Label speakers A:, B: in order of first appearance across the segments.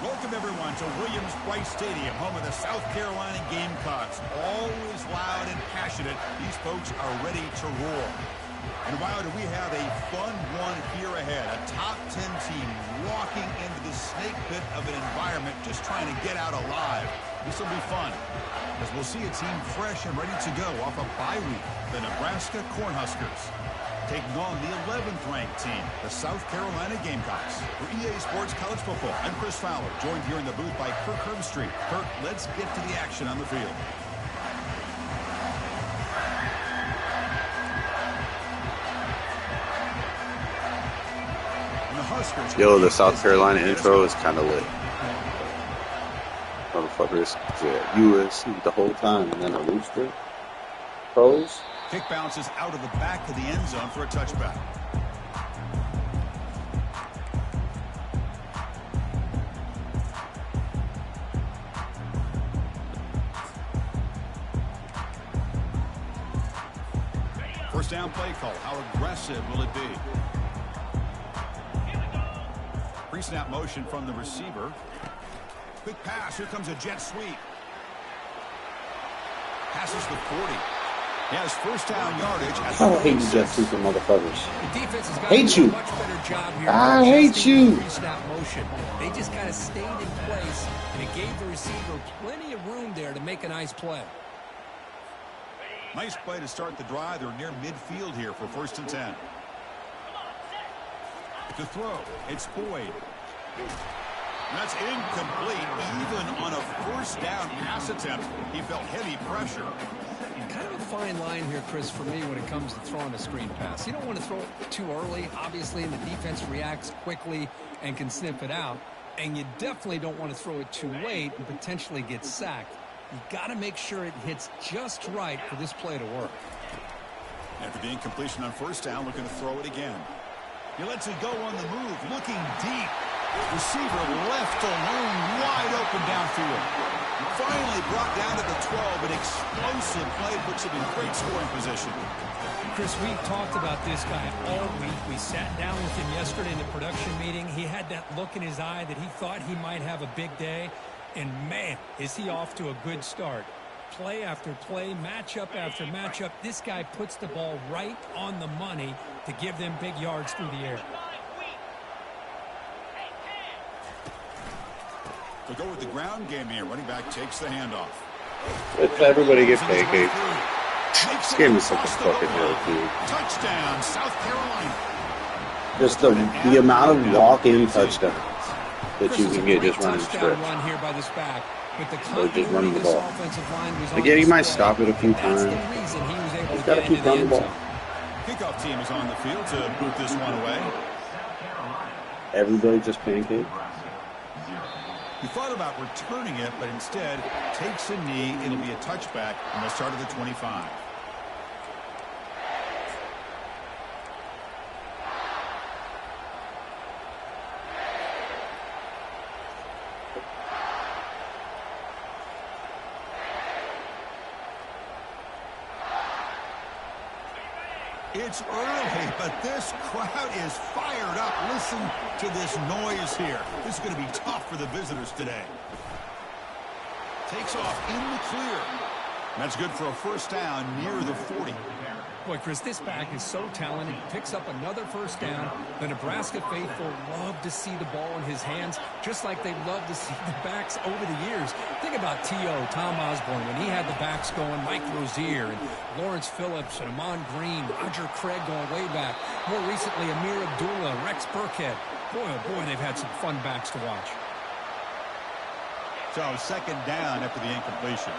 A: Welcome, everyone, to Williams-Brice Stadium, home of the South Carolina Gamecocks. Always loud and passionate, these folks are ready to roar. And wow, do we have a fun one here ahead. A top 10 team walking into the snake pit of an environment just trying to get out alive. This will be fun, as we'll see a team fresh and ready to go off a bye week, the Nebraska Cornhuskers, taking on the 11th ranked team, the South Carolina Gamecocks. For EA Sports College Football, I'm Chris Fowler, joined here in the booth by Kirk Herbstreit. Kirk, let's get to the action on the field.
B: Yo, the South Carolina intro is kind of lit. Motherfuckers, USC the whole time, and then a rooster. Pros.
A: Kick bounces out of the back of the end zone for a touchback. First down play call. How aggressive will it be? Pre-snap motion from the receiver. Quick pass. Here comes a jet sweep. Passes the 40. He has first down yardage.
B: I hate you, jet sweep, motherfuckers.
C: The defense has got
B: hate you.
C: a much better job here.
B: I hate you.
C: Pre-snap motion. They just kind of stayed in place, and it gave the receiver plenty of room there to make a nice play.
A: Nice play to start the drive. They're near midfield here for 1st and 10. To throw, it's Boyd. That's incomplete. Even on a first down pass attempt, he felt heavy pressure.
C: Kind of a fine line here, Chris, for me when it comes to throwing a screen pass. You don't want to throw it too early, obviously, and the defense reacts quickly and can sniff it out. And you definitely don't want to throw it too late and potentially get sacked. You got to make sure it hits just right for this play to work.
A: After the incompletion on first down, looking to throw it again. He lets it go on the move, looking deep. Receiver left alone, wide open downfield. Finally brought down to the 12. An explosive play puts him in great scoring position.
C: Chris, we've talked about this guy all week. We sat down with him yesterday in the production meeting. He had that look in his eye that he thought he might have a big day. And, man, is he off to a good start. Play after play, matchup after matchup, this guy puts the ball right on the money to give them big yards through the air.
A: To go with the ground game here, running back takes the handoff.
B: Let everybody get pancaked. This game is such a fucking hell, dude.
A: Touchdown, South Carolina.
B: Just the amount of walk-in touchdowns that you can get just running stretch.
C: Run here by this back.
B: Or just running the ball. Again, he might stop it a few times. He's got to keep running the ball.
A: Kickoff team is on the field to boot this one away.
B: Everybody just pancake.
A: He thought about returning it, but instead takes a knee. It'll be a touchback, and they'll start at the 25. It's early, but this crowd is fired up. Listen to this noise here. This is going to be tough for the visitors today. Takes off in the clear. That's good for a first down near the 40.
C: Boy, Chris, this back is so talented. He picks up another first down. The Nebraska faithful love to see the ball in his hands, just like they love to see the backs over the years. Think about T.O., Tom Osborne, when he had the backs going, Mike Rozier, and Lawrence Phillips, and Amon Green, Roger Craig going way back. More recently, Amir Abdullah, Rex Burkhead. Boy, oh boy, they've had some fun backs to watch.
A: So, second down after the incompletion.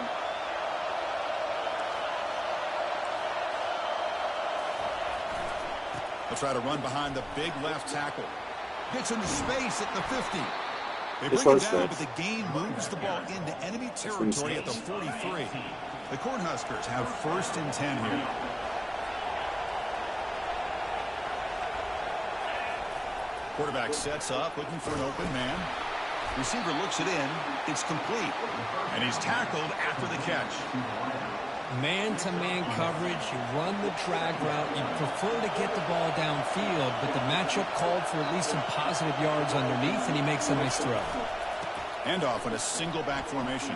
A: They'll try to run behind the big left tackle. Gets into space at the 50. They bring it down, but the gain moves the ball into enemy territory at the 43. The Cornhuskers have 1st and 10 here. Quarterback sets up, looking for an open man. Receiver looks it in. It's complete. And he's tackled after the catch.
C: Man-to-man coverage, you run the drag route, you prefer to get the ball downfield, but the matchup called for at least some positive yards underneath, and he makes a nice throw.
A: Handoff in a single back formation.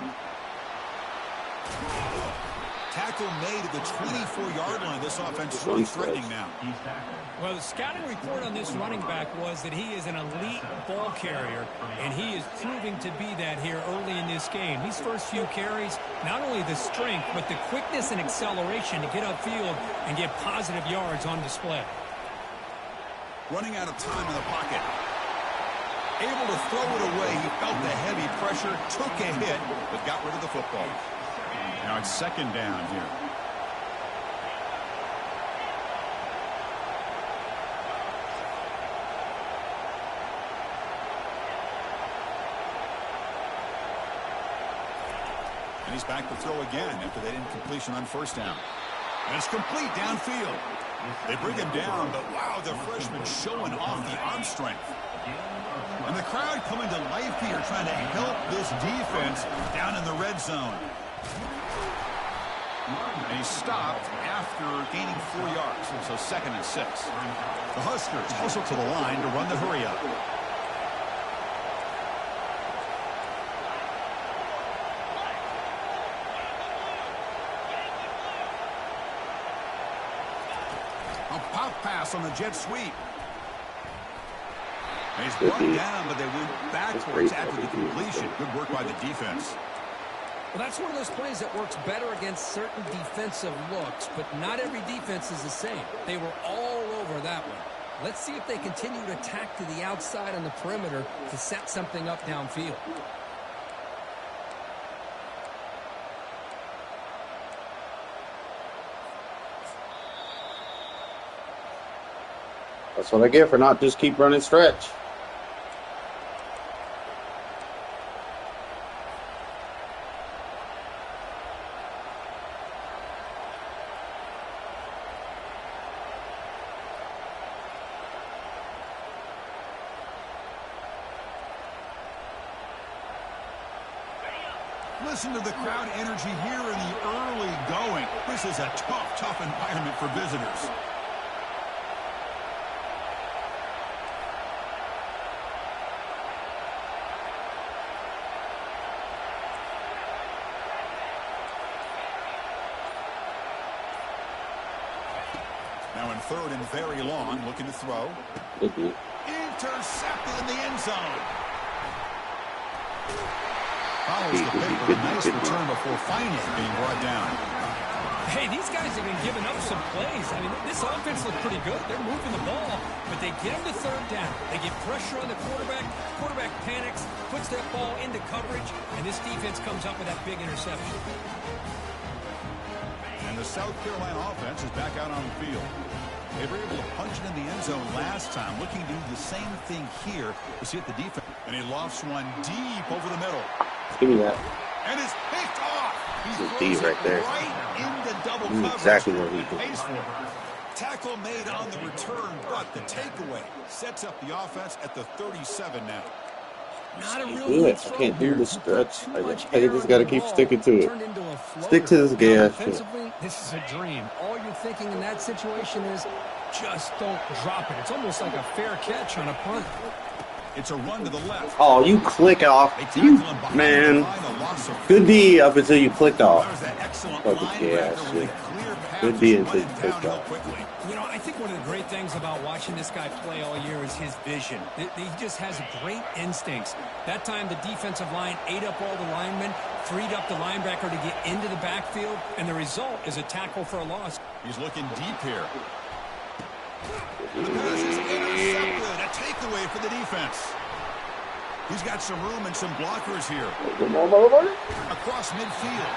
A: Tackle made at the 24-yard line. This offense is really threatening now.
C: Well, the scouting report on this running back was that he is an elite ball carrier, and he is proving to be that here early in this game. These first few carries, not only the strength, but the quickness and acceleration to get upfield and get positive yards on display.
A: Running out of time in the pocket. Able to throw it away. He felt the heavy pressure, took a hit, but got rid of the football. Now it's second down here. And he's back to throw again after that incompletion on first down. And it's complete downfield. They bring him down, but wow, the freshman showing off the arm strength. And the crowd coming to life here, trying to help this defense down in the red zone. And he stopped after gaining 4 yards, so 2nd and 6. The Huskers hustle to the line to run the hurry-up. A pop pass on the jet sweep. And he's brought down, but they went backwards after the completion. Good work by the defense.
C: Well, that's one of those plays that works better against certain defensive looks, but not every defense is the same. They were all over that one. Let's see if they continue to attack to the outside on the perimeter to set something up downfield.
B: That's what I get for not just keep running stretch.
A: Listen to the crowd energy here in the early going. This is a tough environment for visitors. Now in 3rd and very long, looking to throw. Intercepted in the end zone. Follows the pick with a nice return before finally being brought down.
C: Hey, these guys have been giving up some plays. I mean, this offense looks pretty good. They're moving the ball, but they get them to 3rd down. They get pressure on the quarterback. Quarterback panics, puts that ball into coverage, and this defense comes up with that big interception.
A: And the South Carolina offense is back out on the field. They were able to punch it in the end zone last time, looking to do the same thing here. We see it the defense. And he lofts one deep over the middle.
B: Give me that.
A: And it's picked off.
B: He's D right there.
A: Right into double coverage.
B: Exactly what he
A: pays for it. Tackle made on the return, but the takeaway sets up the offense at the 37 now.
C: Not a real
B: good. I can't do the stretch. I just got to keep sticking to it. Stick to this gas.
C: Offensively, this is a dream. All you're thinking in that situation is just don't drop it. It's almost like a fair catch on a punt.
A: It's a run to the left.
B: Oh, you click off. You, man. Good D up until you clicked off. Good D until you clicked off.
C: You know, I think one of the great things about watching this guy play all year is his vision. He just has great instincts. That time the defensive line ate up all the linemen, freed up the linebacker to get into the backfield, and the result is a tackle for a loss.
A: He's looking deep here. The pass is intercepted. A takeaway for the defense. He's got some room and some blockers here. Across midfield.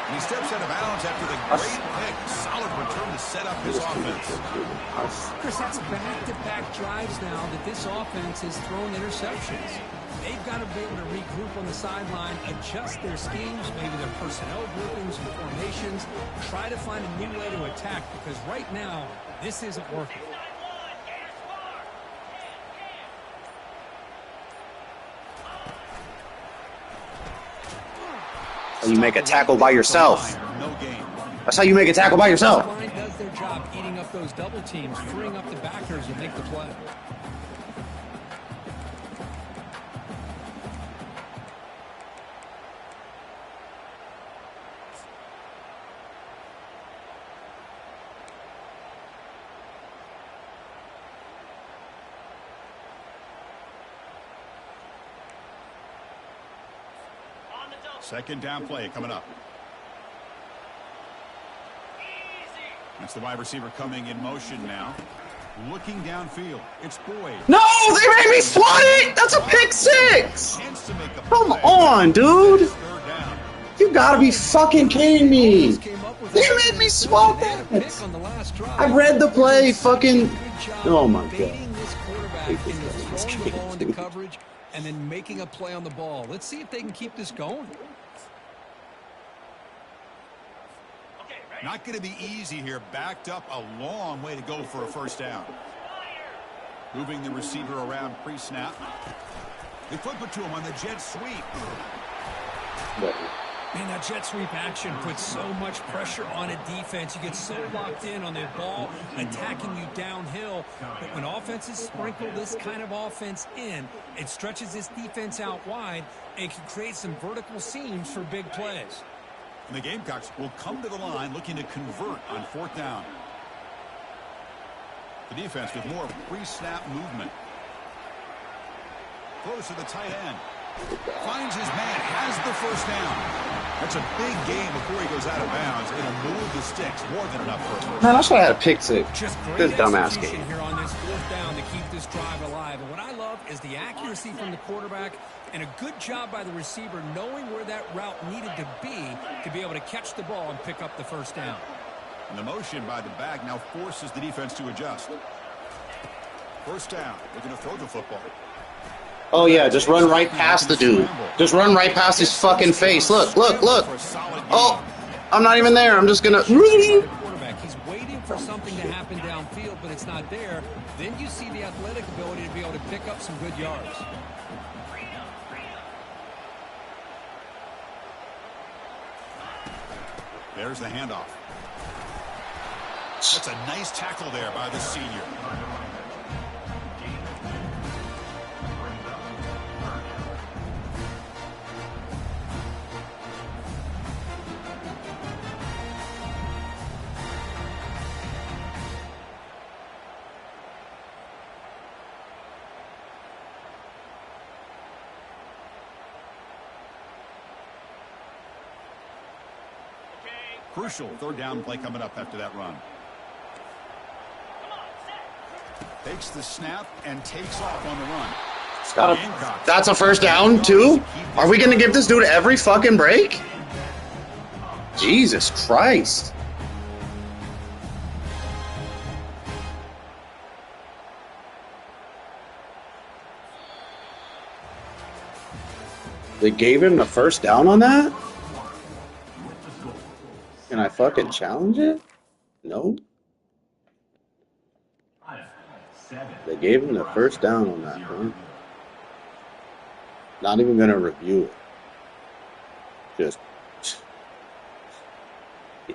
A: And he steps out of bounds after the great pick. Solid return to set up his offense.
C: Chris, that's back-to-back drives now that this offense is throwing interceptions. They've got to be able to regroup on the sideline, adjust their schemes, maybe their personnel groupings and formations, try to find a new way to attack, because right now, this isn't working.
B: You make a tackle by yourself. That's how you make a tackle by yourself.
C: The line does their job eating up those double teams, freeing up the backers to make the play.
A: Second down play coming up. That's the wide receiver coming in motion now. Looking downfield. It's Boyd.
B: No, they made me swat it. That's a pick six. Come on, dude. You gotta be fucking kidding me. They made me swat that. I read the play. Fucking. Oh my god.
C: The coverage and then making a play on the ball. Let's see if they can keep this going.
A: Not going to be easy here. Backed up a long way to go for a first down. Moving the receiver around pre-snap. They flip it to him on the jet sweep.
C: Man, that jet sweep action puts so much pressure on a defense. You get so locked in on their ball, attacking you downhill. But when offenses sprinkle this kind of offense in, it stretches this defense out wide and can create some vertical seams for big plays.
A: And the Gamecocks will come to the line looking to convert on fourth down. The defense with more pre-snap movement. Throws to the tight end. Finds his man, has the first down. That's a big gain before he goes out of bounds. It'll move the sticks more than enough for a first.
B: Man, that's why I had a pick six.
C: Just
B: this dumbass game.
C: Here on this fourth down to keep this drive alive. And what I love is the accuracy from the quarterback and a good job by the receiver knowing where that route needed to be able to catch the ball and pick up the first down.
A: And the motion by the back now forces the defense to adjust. First down. They're going to throw the football.
B: Oh, yeah, just run right past the dude. Just run right past his fucking face. Look, look, look. Oh, I'm not even there. I'm just going to...
C: He's waiting for something to happen downfield, but it's not there. Then you see the athletic ability to be able to pick up some good yards.
A: There's the handoff. That's a nice tackle there by the senior. Crucial third down play coming up after that run. Takes the snap and takes off on the run.
B: That's a first down, too? Are we going to give this dude every fucking break? Jesus Christ. They gave him the first down on that? Can I fucking challenge it? No. They gave him the first down on that, huh? Not even gonna review it. Just...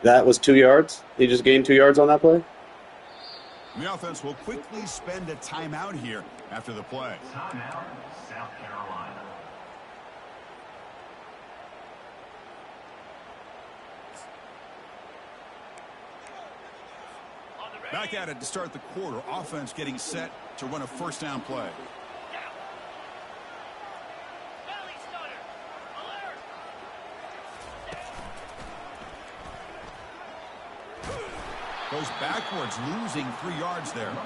B: That was 2 yards? He just gained 2 yards on that play?
A: The offense will quickly spend a timeout here after the play.
D: Timeout, South Carolina.
A: Back at it to start the quarter. Offense getting set to run a first down play. Goes backwards, losing 3 yards there.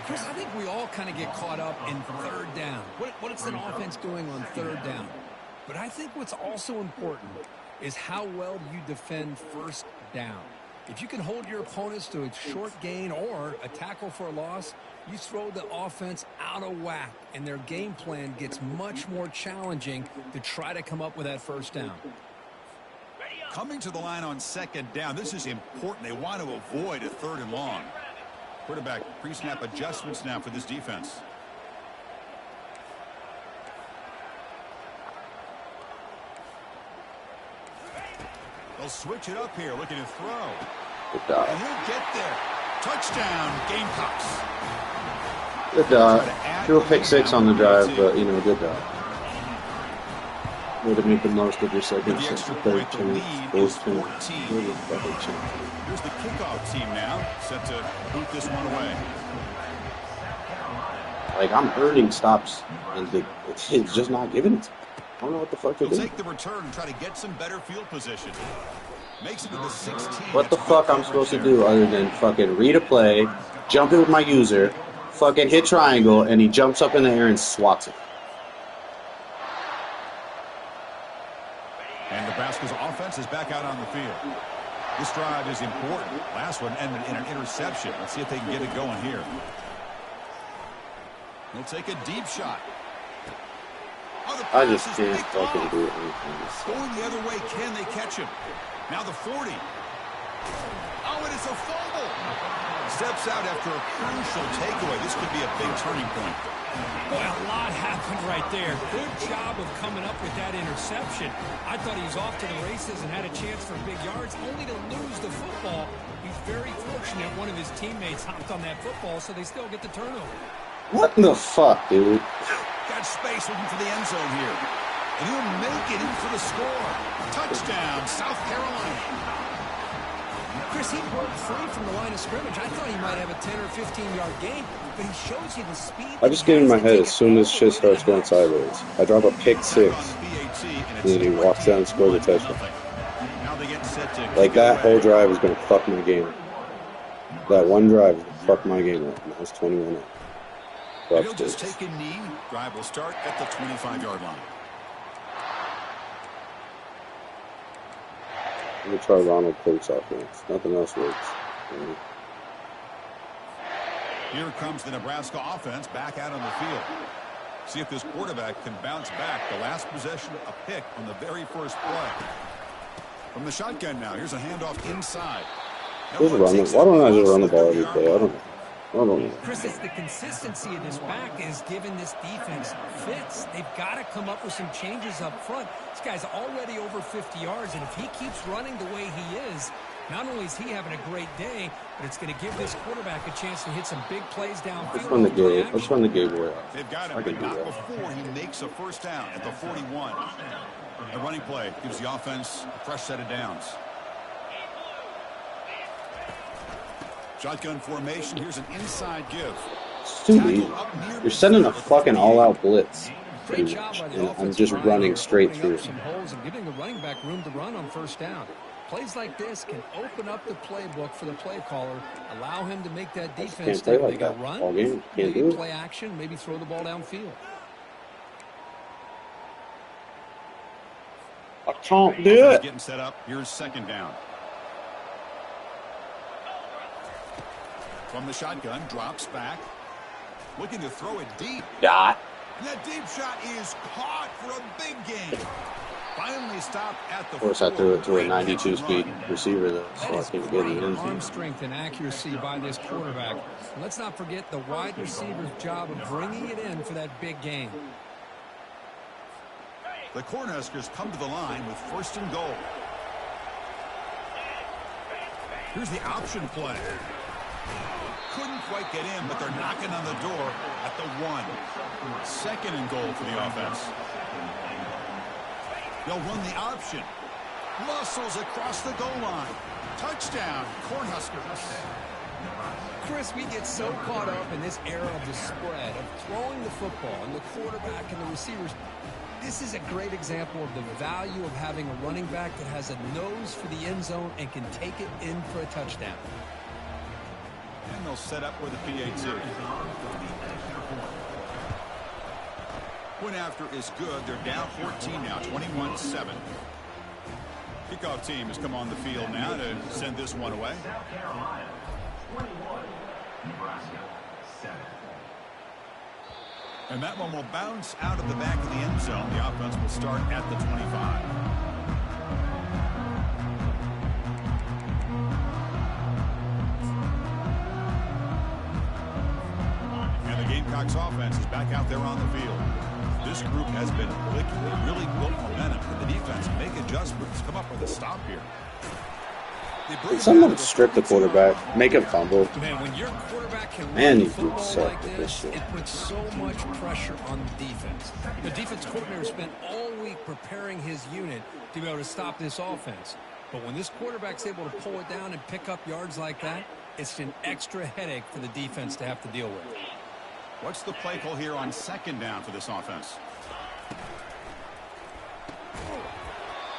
C: Chris, I think we all kind of get caught up in third down. What's an offense doing on third down? But I think what's also important is how well you defend first down. If you can hold your opponents to a short gain or a tackle for a loss, you throw the offense out of whack, and their game plan gets much more challenging to try to come up with that first down.
A: Coming to the line on second down, this is important. They want to avoid a third and long. Quarterback pre-snap adjustments now for this defense. They'll switch it up here, looking to throw.
B: Good dog.
A: And he'll get there. Touchdown, Gamecocks.
B: Good dog. Threw a pick six on the drive, but, you know, good dog. Way to make the most of your second chance, third chance, fourth chance.
A: Here's the kickoff team now, set to boot this one away.
B: Like, I'm earning stops, and it's just not giving it to me. I don't know what the fuck to
A: He'll
B: do.
A: take the return and try to get some better field position. Makes it to the 16.
B: What the fuck I'm supposed to do other than fucking read a play, jump it with my user, fucking hit triangle, and he jumps up in the air and swats it.
A: And Nebraska's offense is back out on the field. This drive is important. Last one ended in an interception. Let's see if they can get it going here. He'll take a deep shot.
B: I just can't fucking do it.
A: Going the other way, can they catch him? Now the 40. Oh, and it's a fumble. Steps out after a crucial takeaway. This could be a big turning point.
C: Boy, a lot happened right there. Good job of coming up with that interception. I thought he was off to the races and had a chance for big yards, only to lose the football. He's very fortunate one of his teammates hopped on that football, so they still get the turnover.
B: What in the fuck, dude?
A: Got space looking for the end zone here. And he'll make it in for the score. Touchdown, South Carolina.
C: Chris, he broke free from the line of scrimmage. I thought he might have a 10 or 15-yard gain, but he shows you the speed.
B: I just get in my head as soon as shit starts going sideways. I drop a pick 6, and then he walks down and scores a touchdown. Like, that whole drive is going to fuck my game. That one drive is going to fuck my game up. That was 21 up.
A: He'll just take a knee. Drive will start at the 25-yard line.
B: I'm going to try Ronald Coates offense. Nothing else works.
A: Here comes the Nebraska offense back out on the field. See if this quarterback can bounce back. The last possession, a pick on the very first play. From the shotgun now, here's a handoff inside.
B: Why don't I just run the ball every play? I don't know.
C: Chris, it's the consistency of this back is giving this defense fits. They've got to come up with some changes up front. This guy's already over 50 yards, and if he keeps running the way he is, not only is he having a great day, but it's going to give this quarterback a chance to hit some big plays downfield.
B: Let's run the game away.
A: They've got him, but not before he makes a first down at the 41. The running play gives the offense a fresh set of downs. Shotgun formation. Here's an inside give.
B: It's too easy. You're sending a fucking all-out blitz. And I'm just running straight through.
C: Some holes and giving the running back room to run on first down. Plays like this can open up the playbook for the play caller, allow him to make that defense think they got run, maybe play action, maybe throw the ball downfield.
B: I can't do it.
A: Getting set up. Here's second down. From the shotgun, drops back. Looking to throw it deep.
B: Dot.
A: And that deep shot is caught for a big gain. Finally stopped at the.
B: Of course, I threw it to a 92-speed receiver, though, so I can get it in.
C: Arm strength and accuracy by this quarterback. And let's not forget the wide receiver's job of bringing it in for that big gain.
A: The Cornhuskers come to the line with first and goal. Here's the option play. Couldn't quite get in, but they're knocking on the door at the 1. Second and goal for the offense. They'll run the option. Muscles across the goal line. Touchdown, Cornhuskers.
C: Chris, we get so caught up in this era of the spread, of throwing the football, and the quarterback and the receivers. This is a great example of the value of having a running back that has a nose for the end zone and can take it in for a touchdown.
A: And they'll set up with a PAT. Point after is good. They're down 14 now, 21-7. Kickoff team has come on the field now to send this one away.
D: South Carolina, 21, Nebraska, 7.
A: And that one will bounce out of the back of the end zone. The offense will start at the 25. And the Gamecocks offense is back out there on the field. This group has been clicking. They really built momentum. And the defense make adjustments. Come up with a stop here.
B: Someone strip the quarterback, make him fumble.
C: Man, when your quarterback can
B: Man,
C: run
B: these
C: football
B: dudes suck
C: like
B: with
C: this,
B: this shit.
C: it puts so much pressure on the defense. The defense coordinator spent all week preparing his unit to be able to stop this offense. But when this quarterback's able to pull it down and pick up yards like that, it's an extra headache for the defense to have to deal with.
A: What's the play call here on second down for this offense?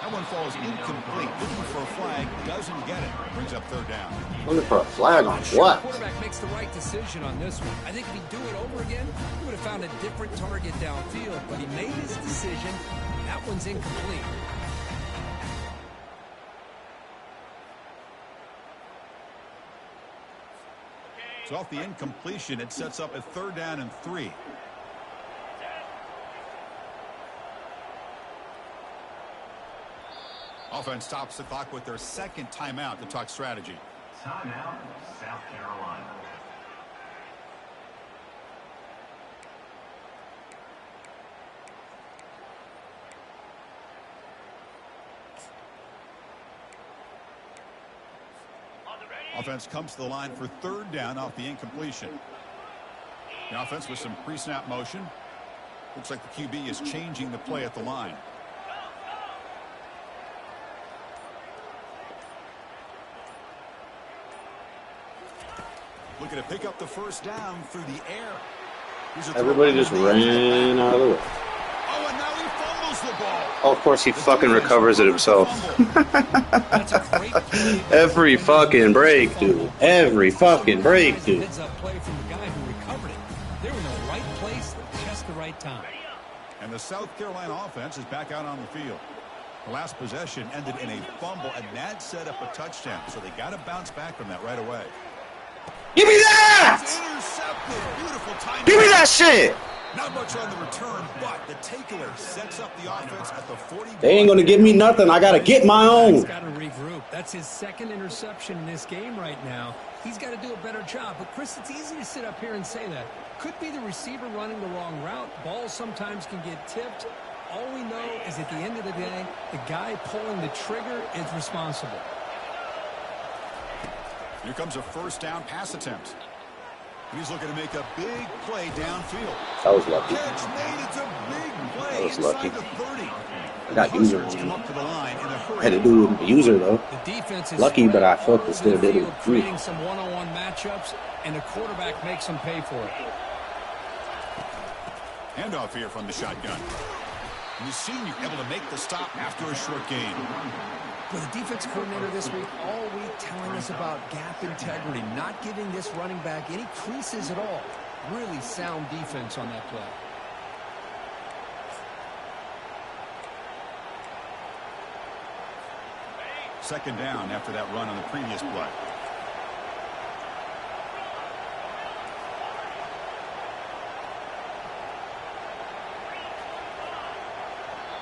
A: That one falls incomplete. Looking for a flag, doesn't get it. Brings up third down.
B: Looking for a flag on what?
C: The quarterback makes the right decision on this one. I think if he'd do it over again, he would have found a different target downfield. But he made his decision. That one's incomplete.
A: So off the incompletion, it sets up a third down and 3. Offense stops the clock with their second timeout to talk strategy.
D: Timeout, South Carolina.
A: Offense comes to the line for third down off the incompletion. The offense with some pre-snap motion. Looks like the QB is changing the play at the line. Looking to pick up the first down through the air.
B: Everybody just ran out of the way.
A: Oh, and now he fumbles the ball.
B: Oh, of course he fucking recovers it himself. Every fucking break, dude. Every fucking break, dude.
C: Heads up play from the guy who recovered it. They were in the right place at just the right time.
A: And the South Carolina offense is back out on the field. The last possession ended in a fumble, and that set up a touchdown. So they got to bounce back from that right away.
B: Give me that! Give me that shit!
A: Not much on the return, but the takeaway sets up the offense at the 40.
B: They ain't gonna give me nothing. I gotta get my own.
C: He's got to regroup. That's his second interception in this game right now. He's got to do a better job. But, Chris, it's easy to sit up here and say that. Could be the receiver running the wrong route. Balls sometimes can get tipped. All we know is at the end of the day, the guy pulling the trigger is responsible.
A: Here comes a first down pass attempt. He's looking to make a big play downfield.
B: That was lucky.
A: Catch made. It's a big play
B: That was
A: inside
B: lucky.
A: the 30.
B: I got user on
A: Come
B: me.
A: up to the line in a
B: I
A: hurry.
B: had to do it with the user, though.
C: The defense is
B: Lucky, but I fucking still did it.
C: creating some one-on-one matchups, and the quarterback makes them pay for it.
A: Handoff here from the shotgun. And the senior able to make the stop after a short gain.
C: Well, the defense coordinator this week all week telling us about gap integrity, not giving this running back any creases at all. Really sound defense on that play.
A: Second down after that run on the previous play.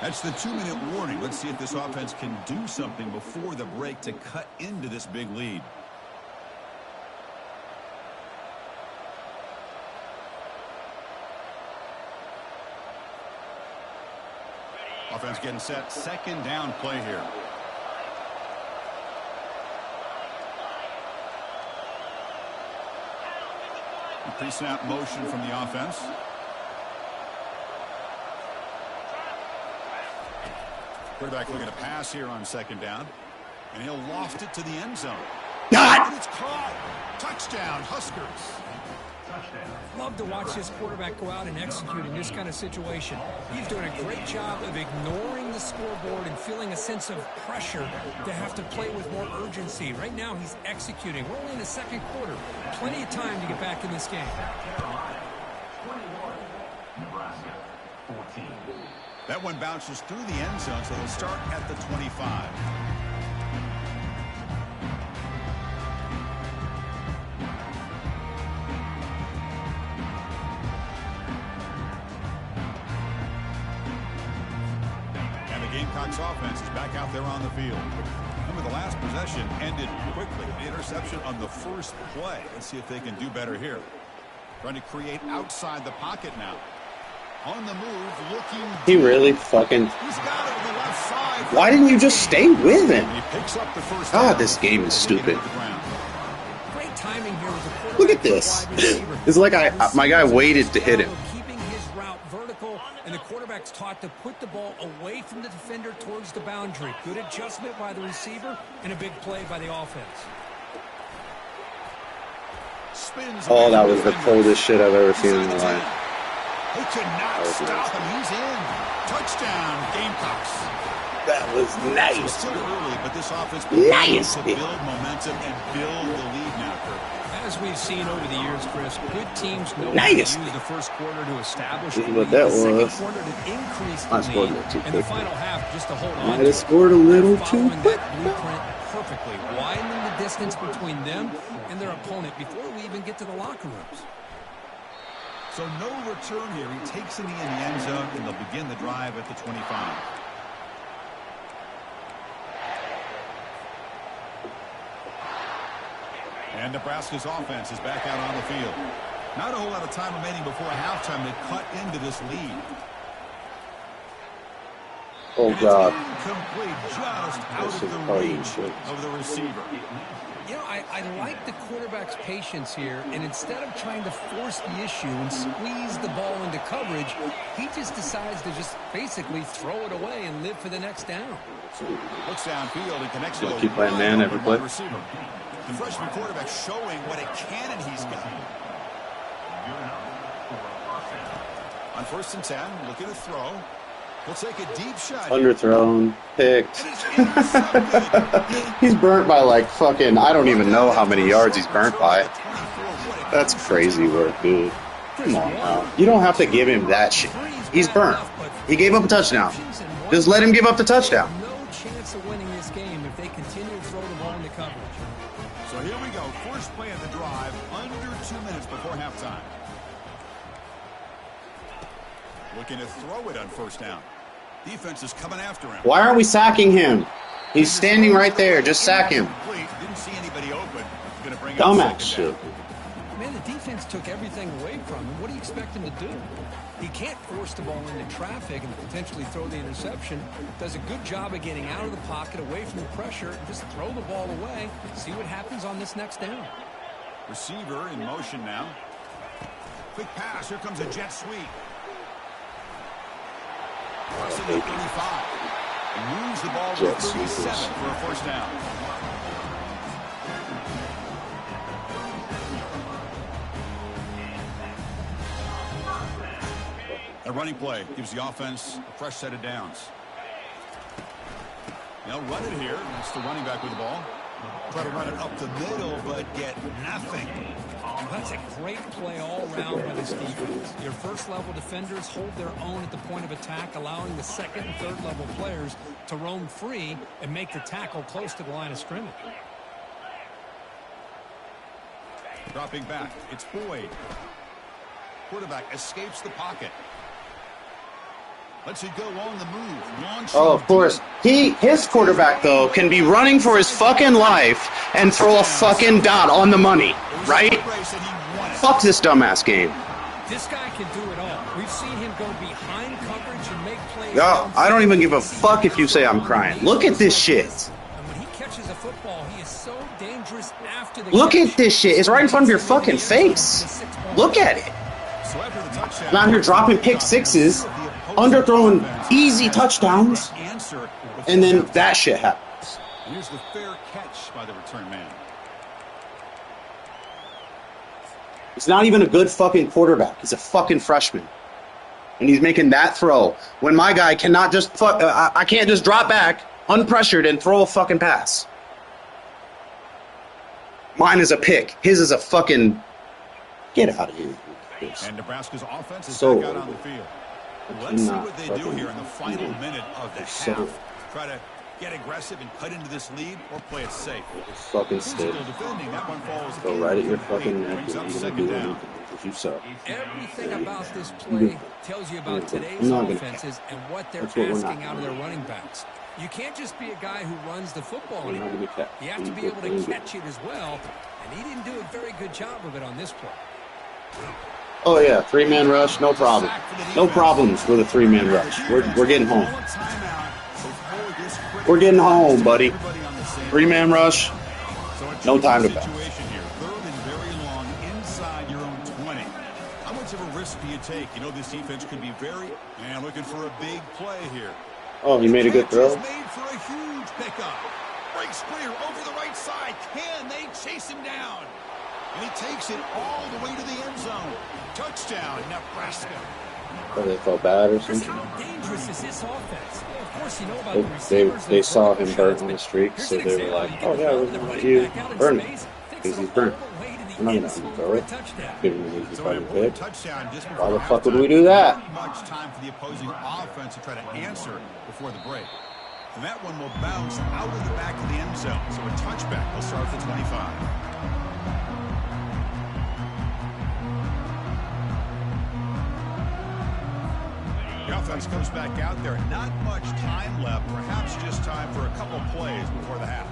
A: That's the 2-minute warning. Let's see if this offense can do something before the break to cut into this big lead. Offense getting set. Second down play here. Pre-snap motion from the offense. Quarterback looking to pass here on second down. And he'll loft it to the end zone.
B: God!
A: And it's caught. Touchdown, Huskers.
C: Love to watch this quarterback go out and execute in this kind of situation. He's doing a great job of ignoring the scoreboard and feeling a sense of pressure to have to play with more urgency. Right now, he's executing. We're only in the second quarter. Plenty of time to get back in this game.
D: Nebraska, 14.
A: That one bounces through the end zone, so they'll start at the 25. And the Gamecocks offense is back out there on the field. Remember, the last possession ended quickly. The interception on the first play. Let's see if they can do better here. Trying to create outside the pocket now. On the move, looking.
B: He really fucking.
A: He's got it on the left side.
B: Why didn't you just stay with him?
A: He picks up the first
B: God,
A: down.
B: this game is stupid.
C: Great timing here with the quarterback.
B: Look at this. It's like my guy waited to hit him.
C: Keeping his route vertical, and the quarterback's taught to put the ball away from the defender towards the boundary. Good adjustment by the receiver and a big play by the offense.
A: Spins
B: Oh, that was the coldest shit I've ever seen in my life.
A: He could not stop him. He's in. Touchdown, Gamecocks.
B: That was
A: So
B: nice.
A: still early, but this offense
B: Nice.
A: to build momentum and build the lead now, Kurt.
C: As we've seen over the years, Chris, good teams know
B: Nice.
C: how to use the first quarter to establish
B: This
C: a
B: is what
C: lead,
B: that
C: the second
B: was.
C: quarter to increase the
B: I scored a
C: lead,
B: little too
C: and the
B: quick.
C: final half just to hold on
B: Might
C: to
B: have
C: it.
B: scored a little
C: They're
B: too
C: following
B: quick.
C: that blueprint perfectly, widening the distance between them and their opponent before we even get to the locker rooms.
A: So no return here. He takes it in the end zone, and they'll begin the drive at the 25. And Nebraska's offense is back out on the field. Not a whole lot of time remaining before halftime to cut into this lead.
B: Oh,
A: And
B: God.
A: it's incomplete, just out
B: This
A: of
B: is
A: the
B: probably
A: reach
B: shit.
A: of the receiver.
C: You know, I like the quarterback's patience here, and instead of trying to force the issue and squeeze the ball into coverage, he just decides to just basically throw it away and live for the next down.
A: Looks downfield and connects to
B: Don't
A: a
B: keep playing man every
A: wide
B: play.
A: open receiver. The freshman quarterback showing what a cannon he's got. On 1st and 10, looking to throw. He'll take a deep shot.
B: Underthrown, picked.
A: And it's intercepted.
B: He's burnt by like fucking, I don't even know how many yards he's burnt by. That's crazy work, dude. Come on now. You don't have to give him that shit. He's burnt. He gave up a touchdown. Just let him give up the touchdown.
C: No chance of winning this game if they continue to throw the ball into coverage.
A: So here we go. First play of the drive, under 2 minutes before halftime. Looking to throw it on 1st down. Defense is coming after him.
B: Why aren't we sacking him? He's standing right there. Just sack him.
A: Didn't see anybody open. Going to bring
B: Dumbass
A: up
B: shit.
C: Man, the defense took everything away from him. What do you expect him to do? He can't force the ball into traffic and potentially throw the interception. Does a good job of getting out of the pocket, away from the pressure, and just throw the ball away. See what happens on this next down.
A: Receiver in motion now. Quick pass. Here comes a jet sweep. Crossing the 35. And moves the ball to 37 for a 1st down. A running play gives the offense a fresh set of downs. They'll run it here. That's the running back with the ball. Try to run it up the middle, but get nothing.
C: Well, that's a great play all around by this defense. Your first-level defenders hold their own at the point of attack, allowing the second and third-level players to roam free and make the tackle close to the line of scrimmage.
A: Dropping back, it's Boyd. Quarterback escapes the pocket. Lets it go on the move. Launching
B: Oh, of course. His quarterback, though, can be running for his fucking life and throw a fucking dot on the money, right? Fuck this dumbass game.
C: This guy can do it all. We've seen him go behind coverage and make plays.
B: No, I don't even give a fuck if you say I'm crying. Look at this shit.
C: And when he catches a football, he is so dangerous after the
B: Look
C: catch.
B: at this shit. It's right in front of your fucking face. Look at it.
A: So after the touchdown,
B: I'm out here dropping pick sixes, underthrowing easy touchdowns, and then that shit happens.
A: Here's the fair catch by the return man.
B: It's not even a good fucking quarterback. He's a fucking freshman. And he's making that throw when my guy cannot just I can't just drop back unpressured and throw a fucking pass. Mine is a pick. His is a fucking... Get out of here.
A: And Nebraska's offense is
B: So
A: back out on the field. Let's see what they do here in the final minute of the half. Try to get aggressive and cut into this lead, or play it safe.
B: Fucking stick.
A: Physical defending, that one falls
B: Go right at your
A: incomplete.
B: fucking neck.
A: Brings
B: You're
A: up
B: not gonna
A: 2nd
B: do
A: down.
B: anything because you suck.
C: Everything about this play tells you about today's
B: I'm not gonna
C: offenses and what they're
B: That's what we're not
C: asking out of their
B: gonna do.
C: running backs. You can't just be a guy who runs the football
B: We're not
C: anymore.
B: gonna catch.
C: You have to be able to catch it as well, and he didn't do a very good job of it on this play.
B: Oh yeah, 3-man rush, no problem. No problems with a 3-man rush. We're getting home. We're getting home, buddy. 3-man rush, no time to pass.
A: Situation here. 3rd and very long inside your own 20. How much of a risk do you take? You know this defense could be very, and looking for a big play here.
B: Oh, he made a good
A: Catch
B: throw.
A: is made for a huge pickup. Breaks clear over the right side. Can they chase him down? And he takes it all the way to the end zone. Touchdown, Nebraska.
B: Oh, they felt bad or
C: Chris,
B: something.
C: how dangerous is this offense? Of course, you know about the receivers.
B: They saw him burnt on the streak, so they were like, "Oh yeah, we're gonna let you burn him because he's burnt. We're not gonna throw it. Give him an easy fucking pick. Why the fuck would we do that?"
A: Much time for the opposing offense to try to answer before the break. And that one will bounce out of the back of the end zone. So a touchback will start at the 25. The offense comes back out there. Not much time left. Perhaps just time for a couple plays before the half.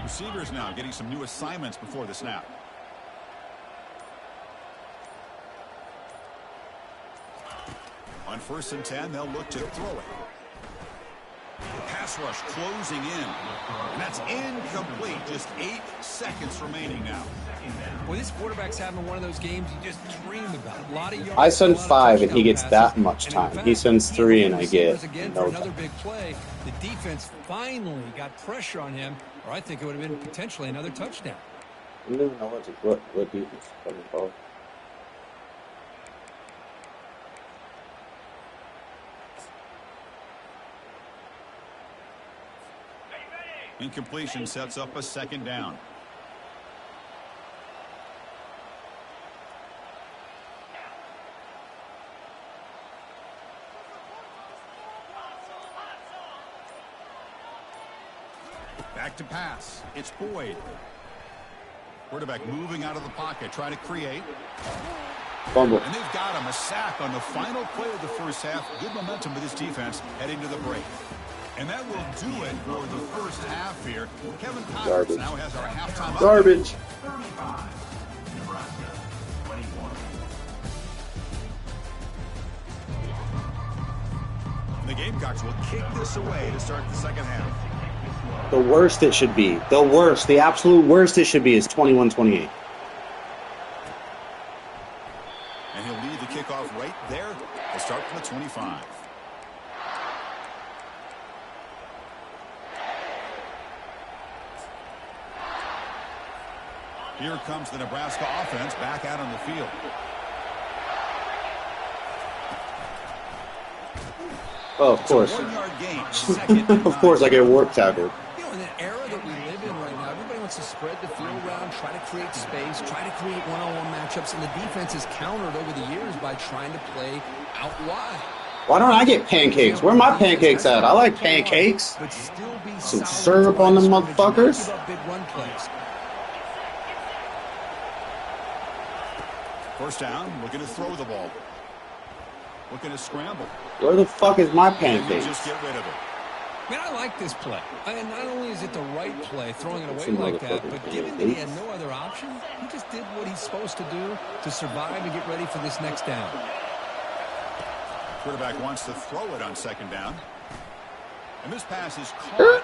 A: Receivers now getting some new assignments before the snap. On 1st and 10, they'll look to throw it. Pass rush closing in. And that's incomplete. Just 8 seconds remaining now.
C: Well, this quarterback's having one of those games you just dream about. A lot of yards,
B: I send 5 and he gets that much time. He sends 3 and I get no
C: another
B: time.
C: big play. The defense finally got pressure on him, or I think it would have been potentially another touchdown.
B: I don't even know what defense is coming for.
A: Incompletion sets up a 2nd down. Back to pass. It's Boyd. Quarterback moving out of the pocket, trying to create.
B: Fumble.
A: And they've got him a sack on the final play of the first half. Good momentum with this defense heading to the break. And that will do it for the first half here. Kevin Collins now has our halftime.
B: Garbage.
D: 35. Nebraska 21.
A: And the Gamecocks will kick this away to start the second half.
B: The worst it should be. The worst. The absolute worst it should be is 21-28.
A: And he'll lead the kickoff right there. They'll start from the 25. Here comes the Nebraska offense back out on the field.
B: Oh, of course.
A: 1-yard gain, 2nd and 9.
B: Of course, I get warp tackled.
C: You know, in the era that we live in right now, everybody wants to spread the field around, try to create space, try to create one-on-one matchups, and the defense is countered over the years by trying to play out wide.
B: Why don't I get pancakes? Where are my pancakes at? I like pancakes.
C: But still be
B: Some
C: solid
B: syrup on them
C: play scrimmage, not
B: motherfuckers.
C: give up big run plays.
A: 1st down, looking to throw the ball. Looking to scramble.
B: Where the fuck is my
A: And you
B: pancakes?
A: just get rid of it.
C: Man, I like this play. And not only is it the right play, throwing it away
B: Some
C: like that,
B: motherfucking
C: but given that he had
B: pancakes.
C: no other option, he just did what he's supposed to do to survive and get ready for this next down.
A: Quarterback wants to throw it on 2nd down. And this pass is caught.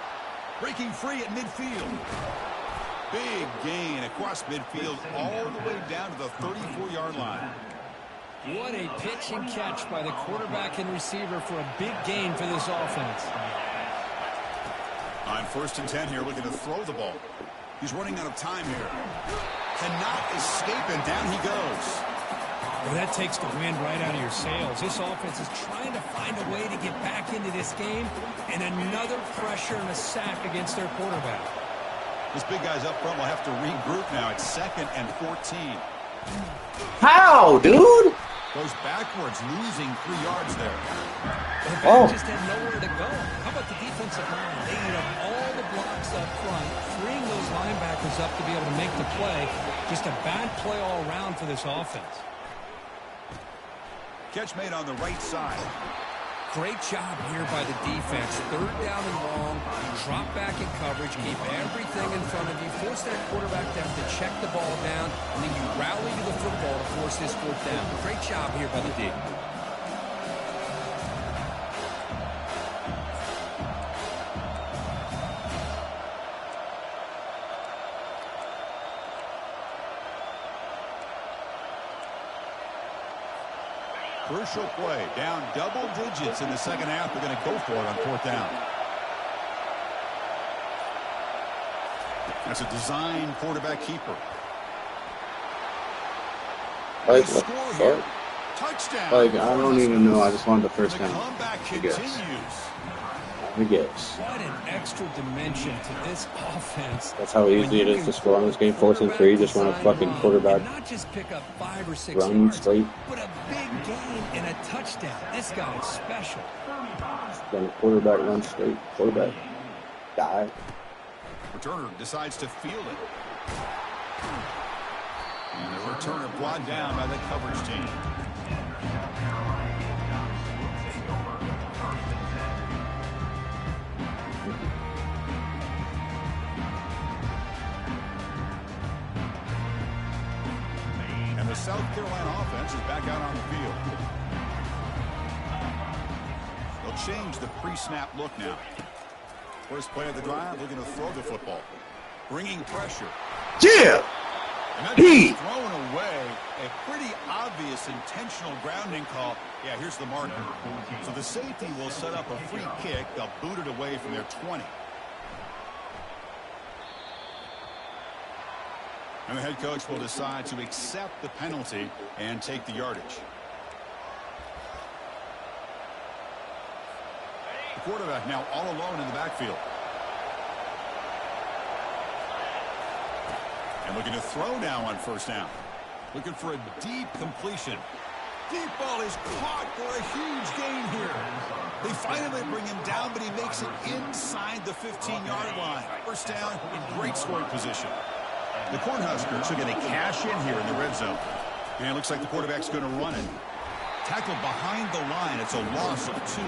A: Breaking free at midfield. Big gain across midfield all the way down to the 34-yard line.
C: What a pitch and catch by the quarterback and receiver for a big gain for this offense.
A: On 1st and 10 here, looking to throw the ball. He's running out of time here. Cannot escape, and down he goes.
C: Well, that takes the wind right out of your sails. This offense is trying to find a way to get back into this game, and another pressure and a sack against their quarterback.
A: This big guy's up front will have to regroup now. It's 2nd and 14.
B: How, dude?
A: Goes backwards, losing 3 yards there.
C: The back
B: Oh.
C: just had nowhere to go. How about the defensive line? They eat up all the blocks up front, freeing those linebackers up to be able to make the play. Just a bad play all around for this offense.
A: Catch made on the right side.
C: Great job here by the defense. 3rd down and long. Drop back in coverage. Keep everything in front of you. Force that quarterback to have to check the ball down. And then you rally to the football to force this 4th down. Great job here by the D.
A: Crucial play. Down double digits in the second half. They're going to go for it on 4th down. That's a design quarterback keeper.
B: Like,
A: They
B: what
A: score
B: the
A: here.
B: fuck?
A: Touchdown.
B: Like, I don't even know. I just wanted the
A: The
B: 1st down.
A: comeback
B: I guess.
A: continues.
B: I guess.
C: What an extra dimension to this offense.
B: That's how easy it is to score on this game. 4th and 3, just run a fucking quarterback.
C: Not just pick up 5 or 6
B: run
C: yards,
B: straight.
C: but a big gain and a touchdown. This guy is special.
B: Run a quarterback, run straight. Quarterback. Die.
A: Returner decides to field it. And the returner brought down by the coverage team. And the South Carolina offense is back out on the field. They'll change the pre-snap look now. First play of the drive, looking to throw the football. Bringing pressure.
B: Yeah!
A: And that's thrown away. A pretty obvious intentional grounding call. Yeah, here's the marker. So the safety will set up a free kick. They'll boot it away from their 20. And the head coach will decide to accept the penalty and take the yardage. The quarterback now all alone in the backfield. And looking to throw now on first down. Looking for a deep completion. Deep ball is caught for a huge gain here. They finally bring him down, but he makes it inside the 15-yard line. First down in great scoring position. The Cornhuskers are going to cash in here in the red zone. And it looks like the quarterback's going to run it. Tackled behind the line. It's a loss of 2.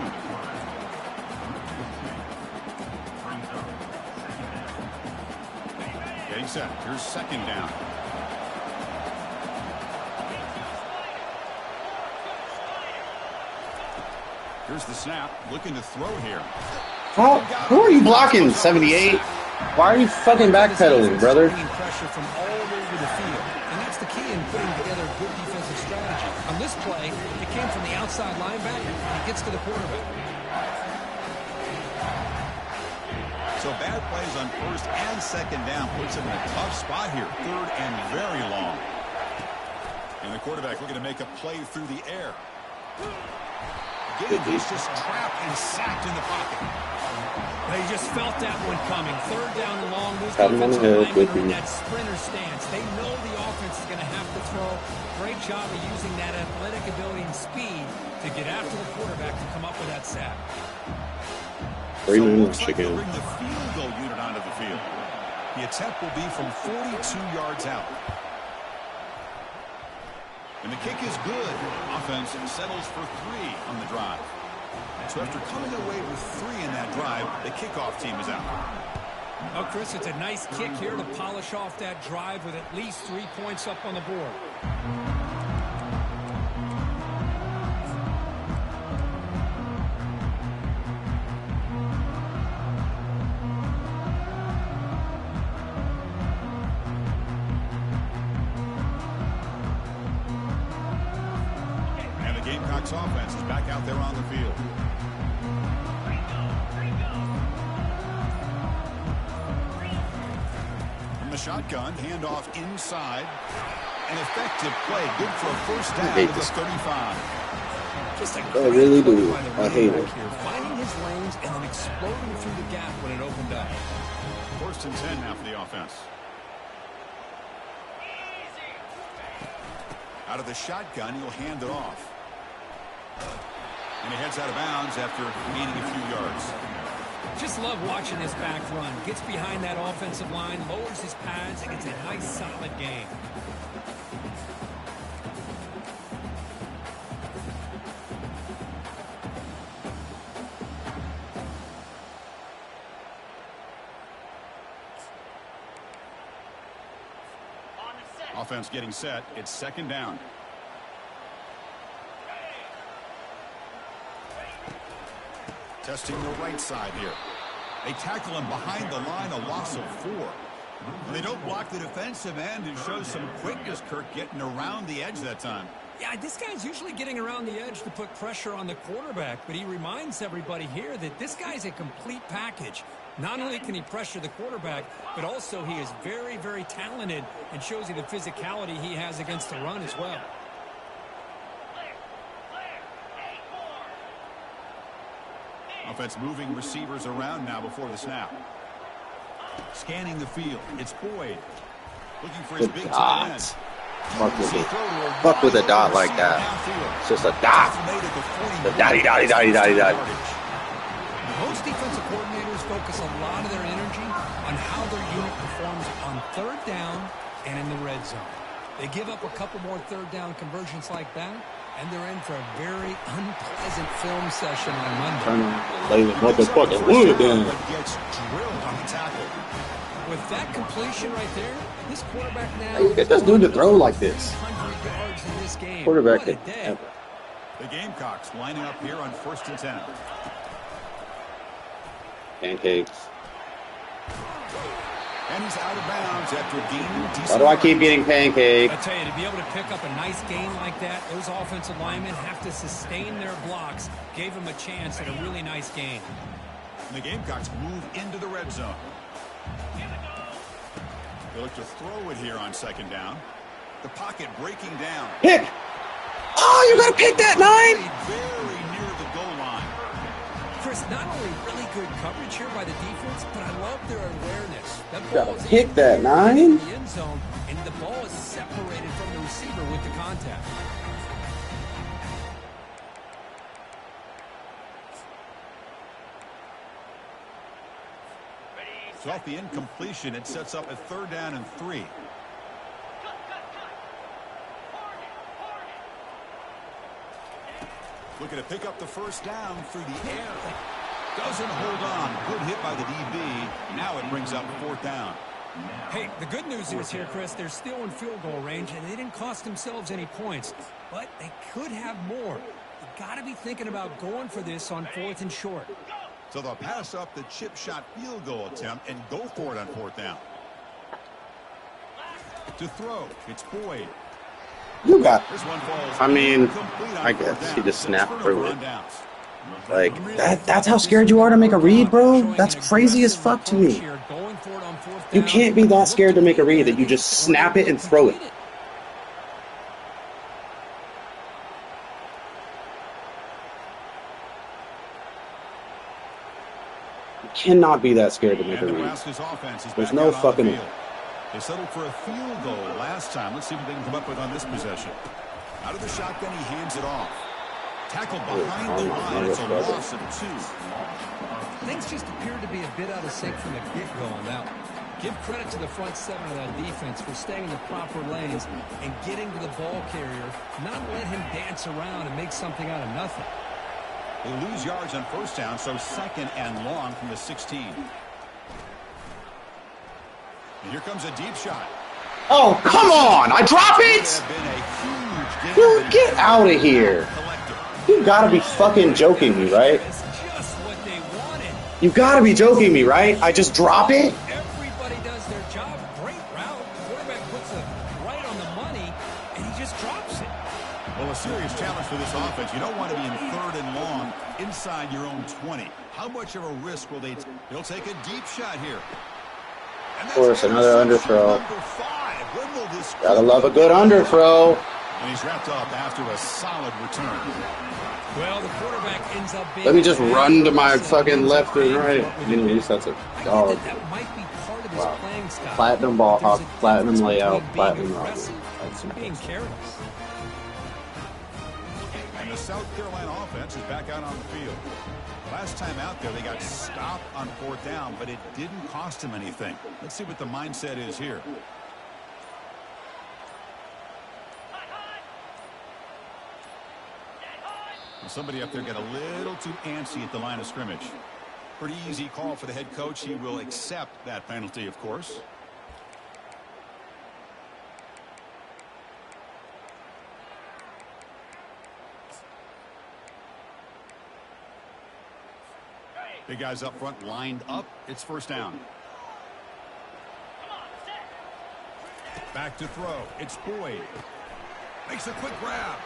A: Getting set. Here's second down. Here's the snap. Looking to throw here.
B: Who are you blocking, 78? Why are you fucking backpedaling, brother?
C: Pressure from all over the field, and that's the key in putting together good defensive strategy. On this play, it came from the outside linebacker, and he gets to the quarterback.
A: So bad plays on first and second down puts him in a tough spot here. Third and very long. And the quarterback looking to make a play through the air. Again, he's just trapped and sacked in the pocket.
C: They just felt that one coming. Third down and long. Those
B: Have him on the
C: defensive
B: head,
C: linemen are in that sprinter stance. They know the offense is going to have to throw. Great job of using that athletic ability and speed to get after the quarterback to come up with that sack.
B: 3 minutes
A: Like
B: again.
A: bring the field goal unit onto the field. The attempt will be from 42 yards out. And the kick is good. Offense settles for 3 on the drive. So after coming away with 3 in that drive, the kickoff team is out.
C: Oh, Chris, it's a nice kick here to polish off that drive with at least 3 points up on the board.
A: And the Gamecocks offense is back out there on the field. The shotgun, handoff inside. An effective play, good for a first down at the 35.
C: Just a
B: I really do. I hate it.
C: here, finding his lanes and then exploding through the gap when it opened up.
A: First and 10 now for the offense. Out of the shotgun, he'll hand it off. And he heads out of bounds after gaining a few yards.
C: Just love watching this back run. Gets behind that offensive line, lowers his pads, and gets a nice, solid gain.
A: Offense getting set. It's second down. Testing the right side here. They tackle him behind the line, a loss of 4. And they don't block the defensive end and show some quickness, Kirk, getting around the edge that time.
C: Yeah, this guy's usually getting around the edge to put pressure on the quarterback, but he reminds everybody here that this guy's a complete package. Not only can he pressure the quarterback, but also he is very, very talented and shows you the physicality he has against the run as well.
A: Offense moving receivers around now before the snap. Scanning the field. It's Boyd. Looking for his big tight end.
B: Fuck with a dot like that. It's just a dot. The dotty.
C: Most defensive coordinators focus a lot of their energy on how their unit performs on third down and in the red zone. They give up a couple more third down conversions like that, and they're in for a very unpleasant film session on Monday.
B: Trying to lay the motherfucking wood down.
A: Gets drilled on the tackle.
C: With that completion right there, this quarterback now...
B: Hey, get this dude to throw like this.
C: 100 yards in this game.
B: Quarterback
C: What a
B: could
C: day.
B: ever.
A: The Gamecocks lining up here on 1st and 10.
B: Pancakes.
A: And he's out of bounds after gaining decent.
B: Why do I keep getting pancake?
C: I tell you, to be able to pick up a nice gain like that, those offensive linemen have to sustain their blocks. Gave them a chance at a really nice gain.
A: And the Gamecocks move into the red zone. They look to throw it here on 2nd down. The pocket breaking down.
B: Pick! Oh, you gotta pick that 9!
A: Very near the goal line.
C: Chris, not only really good coverage here by the defense, but I love their awareness. That
B: You
C: ball
B: gotta
C: is
B: pick that
C: in
B: 9.
C: the end zone, and the ball is separated from the receiver with the contact.
A: So off the incompletion, it sets up a 3rd down and 3. Looking to pick up the 1st down through the air. Doesn't hold on. Good hit by the DB. Now it brings up 4th down.
C: Hey, the good news is here, Chris, they're still in field goal range, and they didn't cost themselves any points, but they could have more. You got to be thinking about going for this on 4th and short.
A: So they'll pass up the chip shot field goal attempt and go for it on 4th down. To throw, it's Boyd.
B: You got.
A: This one falls.
B: I mean,
A: complete on
B: I
A: 4th
B: guess
A: down.
B: he just snapped through it.
A: Rundowns.
B: Like, that's how scared you are to make a read, bro? That's crazy as fuck to me. You can't be that scared to make a read that you just snap it and throw it. You cannot be that scared to make a read.
A: Nebraska's offense is
B: There's
A: back
B: no
A: out on the
B: fucking-
A: field. They settled for a field goal last time. Let's see what they can come up with on this possession. Out of the shotgun, he hands it off. Tackled behind the line. It's a loss of 2.
C: Things just appeared to be a bit out of sync from the get-go on that one. Give credit to the front 7 of that defense for staying in the proper lanes and getting to the ball carrier, not let him dance around and make something out of nothing.
A: They lose yards on 1st down, so 2nd and long from the 16. And here comes a deep shot.
B: Oh, come on! I drop it! Dude, get out of here. You gotta be fucking joking me, right?
C: It's just what they wanted.
B: You gotta be joking me, right? I just drop it?
C: Everybody does their job. Great route. Quarterback puts it right on the money, and he just drops it.
A: Well, a serious challenge for this offense. You don't want to be in 3rd and long inside your own 20. How much of a risk will they take? They'll take a deep shot here.
B: Of course, another underthrow.
A: Number 5. When will this
B: Gotta love a good underthrow.
A: And he's wrapped up after a solid return.
C: Well, the quarterback ends up being...
B: Let me just run to my fucking left and right. Anyways, that's a
C: I
B: dog.
C: get that might be part of his
B: Wow.
C: playing style.
B: Platinum ball hawk,
C: There's a
B: platinum
C: difference
B: layout,
C: between being
B: platinum route.
C: aggressive
B: That's
C: and being
B: impressive.
C: careless.
A: And the South Carolina offense is back out on the field. Last time out there, they got stopped on 4th down, but it didn't cost them anything. Let's see what the mindset is here. Well, somebody up there got a little too antsy at the line of scrimmage. Pretty easy call for the head coach. He will accept that penalty, of course. Big guys up front lined up. It's 1st down. Back to throw. It's Boyd. Makes a quick grab.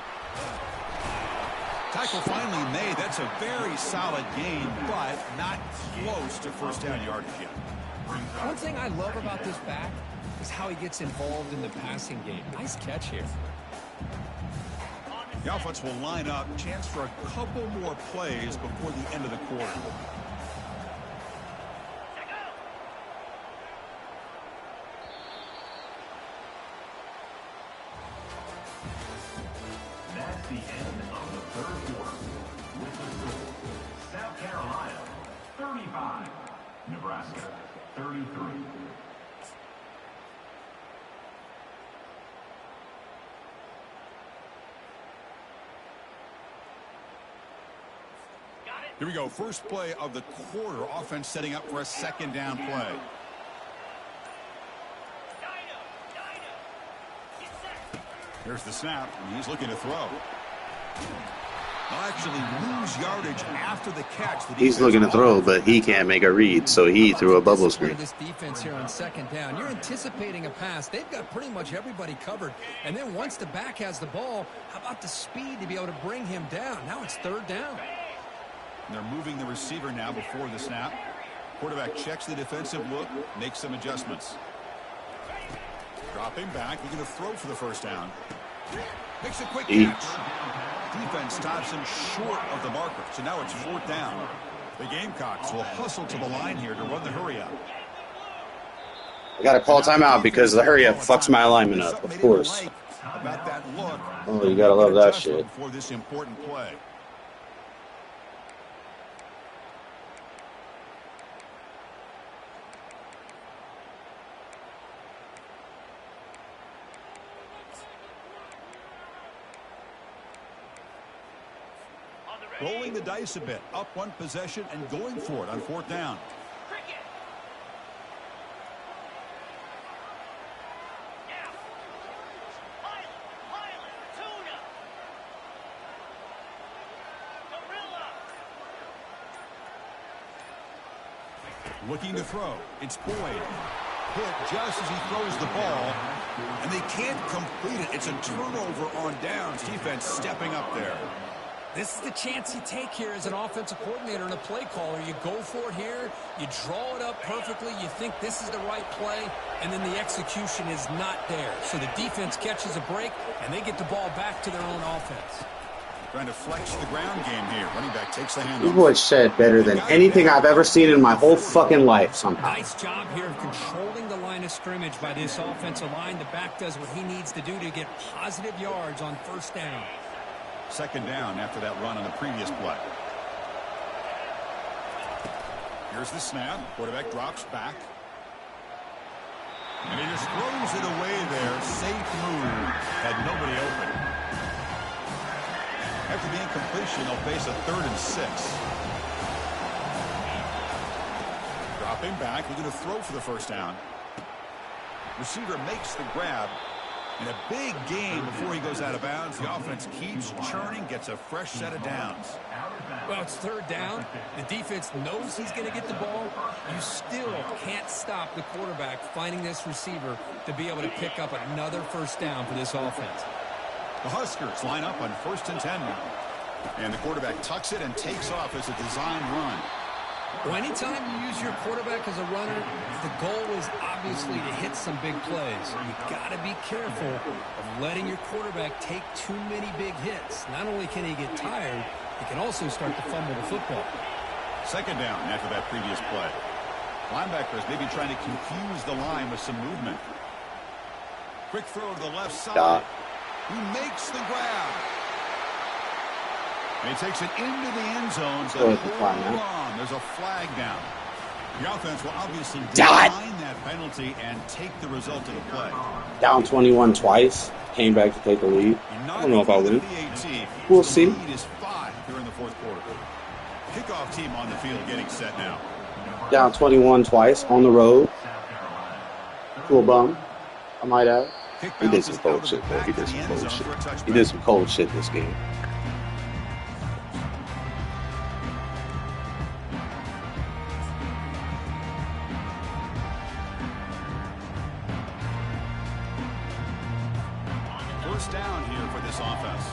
A: Tackle finally made. That's a very solid gain, but not close to 1st down yardage yet.
C: One thing I love about this back is how he gets involved in the passing game. Nice catch here.
A: The offense will line up. Chance for a couple more plays before the end of the quarter.
D: That's the end of the third quarter. With the score, South Carolina 35, Nebraska 33.
A: Here we go. First play of the quarter. Offense setting up for a second down play. Here's the snap, and he's looking to throw. They'll actually lose yardage after the catch.
B: He's looking to throw, but he can't make a read, so he threw a bubble screen.
C: This defense here on second down. You're anticipating a pass. They've got pretty much everybody covered. And then once the back has the ball, how about the speed to be able to bring him down? Now it's third down.
A: They're moving the receiver now before the snap. Quarterback checks the defensive look, makes some adjustments. Dropping back, looking to throw for the first down. Makes a quick catch. Defense stops him short of the marker, so now it's fourth down. The Gamecocks will hustle to the line here to run the hurry up.
B: I got to call timeout because the hurry up fucks my alignment up, of course.
A: About that look.
B: Oh, you got to love that shit.
A: For this important play. Rolling the dice a bit, up one possession and going for it on fourth down. Looking to throw. It's Boyd. Hit just as he throws the ball, and they can't complete it. It's a turnover on downs. Defense stepping up there.
C: This is the chance you take here as an offensive coordinator and a play caller. You go for it here. You draw it up perfectly. You think this is the right play, and then the execution is not there. So the defense catches a break, and they get the ball back to their own offense.
A: Trying to flex the ground game here. Running back takes the handoff.
B: This boy said better than anything I've ever seen in my whole fucking life somehow.
C: Nice job here of controlling the line of scrimmage by this offensive line. The back does what he needs to do to get positive yards on first down.
A: Second down after that run on the previous play. Here's the snap. Quarterback drops back. And he just throws it away there. Safe move. Had nobody open. After the incompletion, they'll face a 3rd and 6. Dropping back. We're going to throw for the first down. Receiver makes the grab. And a big gain before he goes out of bounds. The offense keeps churning, gets a fresh set of downs.
C: Well, it's third down. The defense knows he's going to get the ball. You still can't stop the quarterback finding this receiver to be able to pick up another first down for this offense.
A: The Huskers line up on 1st and 10 now. And the quarterback tucks it and takes off as a design run.
C: Well, anytime you use your quarterback as a runner, the goal is obviously to hit some big plays. You've got to be careful of letting your quarterback take too many big hits. Not only can he get tired, he can also start to fumble the football.
A: Second down after that previous play. Linebackers maybe trying to confuse the line with some movement. Quick throw to the left side. He makes the grab. And he takes it into the end zone. So there's a flag down. The offense will obviously decline that penalty and take the result of the play.
B: Down 21 twice. Came back to take the lead. I don't know if I win. We'll see.
A: The lead is 5 here in the fourth quarter. Kickoff team on the field getting set now.
B: Down 21 twice on the road. Cool bum, I might add. He did some cold shit, though. He did some cold shit. He did some cold shit this game.
A: First down here for this offense.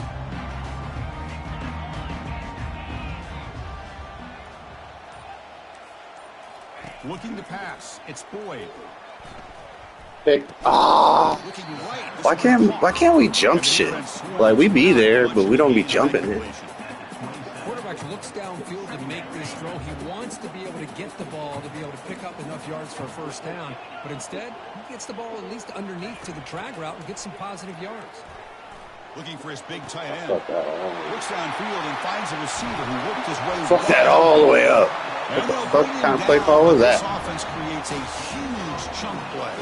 A: Looking to pass. It's Boyd.
B: Pick. Ah. Why can't we jump shit? Like, we be there, but we don't be jumping it.
C: Quarterback looks downfield to make this throw. He wants to be able to get the ball to be able to pick up enough yards for a first down. But instead, he gets the ball at least underneath to the drag route and gets some positive yards.
A: Looking for his big tight end. Looks downfield and finds a receiver who worked his way.
B: Fuck that all the way up. What the fuck kind of play call was that?
A: This offense creates a huge chunk play.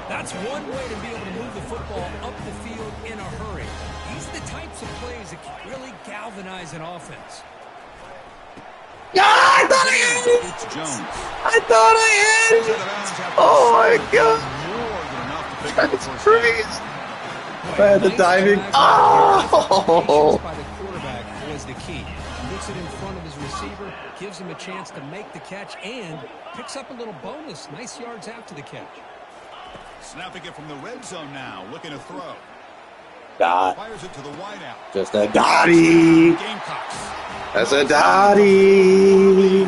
C: That's one way to be able to move the football up the field in a hurry. These are the types of plays that can really galvanize an offense.
B: I thought I had it!
A: It's Jones.
B: I thought I had it! Oh my god! That's crazy! I had the diving. Oh!
C: By the quarterback was the key. Gets it in front of his receiver, gives him a chance to make the catch, and picks up a little bonus. Nice yards after the catch.
A: Snapping it from the red zone now, looking to throw.
B: Dot.
A: Fires it to the wideout.
B: Just a dotty. That's a dotty.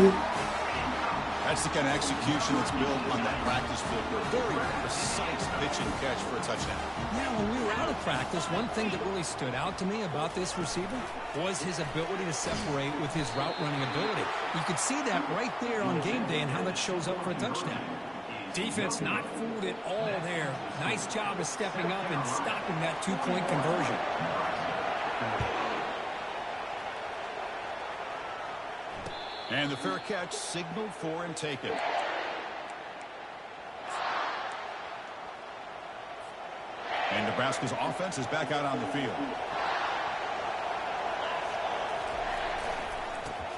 A: That's the kind of execution that's built on that practice field. Very precise pitch and catch for a touchdown.
C: Yeah, when we were out of practice, one thing that really stood out to me about this receiver was his ability to separate with his route running ability. You could see that right there on game day and how that shows up for a touchdown. Defense not fooled at all there. Nice job of stepping up and stopping that two-point conversion.
A: And the fair catch signaled for and taken. And Nebraska's offense is back out on the field.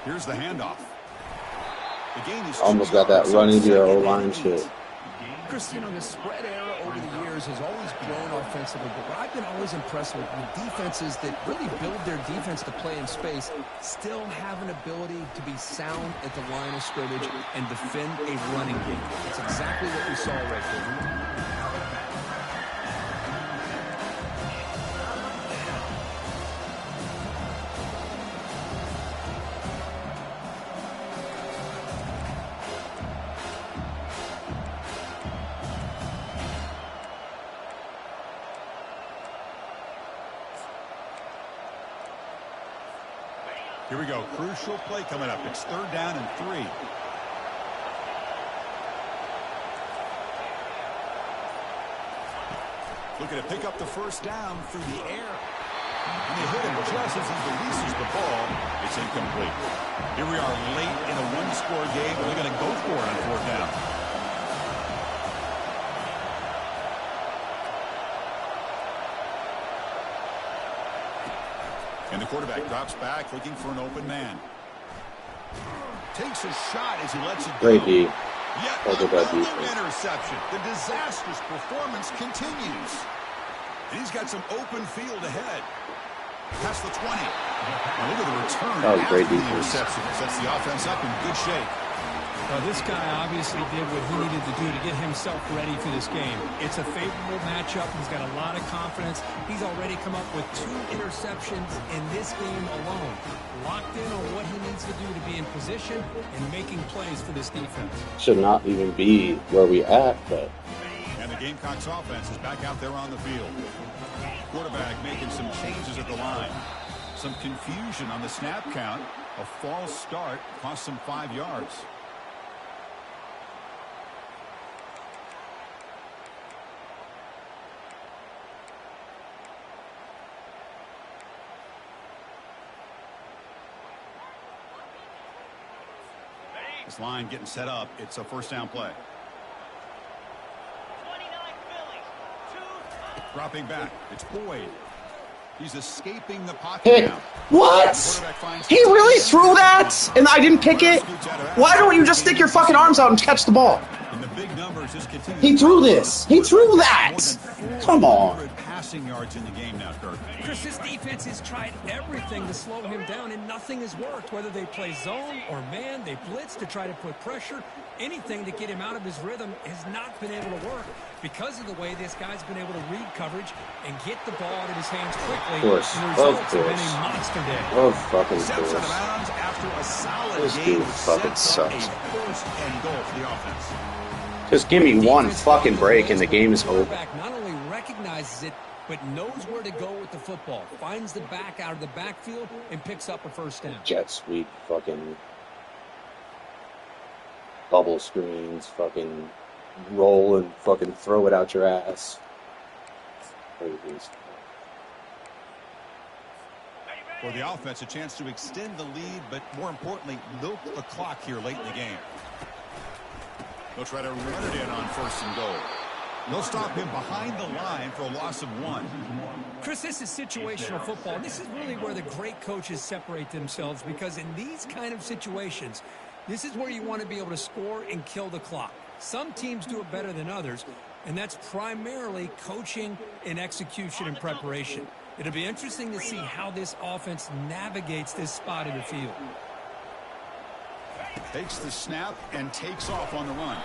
A: Here's the handoff. The game is
B: almost got that running to your O-line shit.
C: Chris, you know, the spread era over the years has always grown offensively, but what I've been always impressed with defenses that really build their defense to play in space still have an ability to be sound at the line of scrimmage and defend a running game. That's exactly what we saw right there.
A: Here we go. Crucial play coming up. It's 3rd down and 3. Looking to pick up the first down through the air. And they hit him just as he releases the ball. It's incomplete. Here we are late in a one-score game. They're going to go for it on 4th down. And the quarterback drops back, looking for an open man. Takes a shot as he lets it go.
B: Great D.
A: Yet another interception. The disastrous performance continues. And he's got some open field ahead. Past the 20. Now look at the return after the interception. Sets the offense up in good shape.
C: This guy obviously did what he needed to do to get himself ready for this game. It's a favorable matchup. He's got a lot of confidence. He's already come up with 2 interceptions in this game alone. Locked in on what he needs to do to be in position and making plays for this defense.
B: Should not even be where we at, but...
A: And the Gamecocks offense is back out there on the field. Quarterback making some changes at the line. Some confusion on the snap count. A false start cost some 5 yards. This line getting set up. It's a 1st down play. Dropping back. It's Boyd. He's escaping the pocket now.
B: What? He really threw that? And I didn't pick it? Why don't you just stick your fucking arms out and catch the ball?
A: And the big numbers just continue.
B: He threw this. He threw that. Come on.
A: Passing yards in the game now, Kirk.
C: Chris, this defense has tried everything to slow him down, and nothing has worked. Whether they play zone or man, they blitz to try to put pressure. Anything to get him out of his rhythm has not been able to work because of the way this guy's been able to read coverage and get the ball out of his hands quickly.
B: Of course.
C: And the results have been a monster day.
B: Of fucking
A: Steps out of
B: course.
A: bounds after a solid
B: This
A: game.
B: dude fucking
A: Sets up
B: sucks.
A: a 1st and goal for the offense.
B: Just give me one fucking break and the game is over.
C: Not only recognizes it, but knows where to go with the football. Finds the back out of the backfield and picks up a first down.
B: Jet sweep, fucking bubble screens, fucking roll and fucking throw it out your ass.
A: For the offense, a chance to extend the lead, but more importantly, milk the clock here late in the game. They'll try to run it in on first and goal. They'll stop him behind the line for a loss of 1.
C: Chris, this is situational football. This is really where the great coaches separate themselves, because in these kind of situations, this is where you want to be able to score and kill the clock. Some teams do it better than others, and that's primarily coaching and execution and preparation. It'll be interesting to see how this offense navigates this spot in the field.
A: Takes the snap and takes off on the run.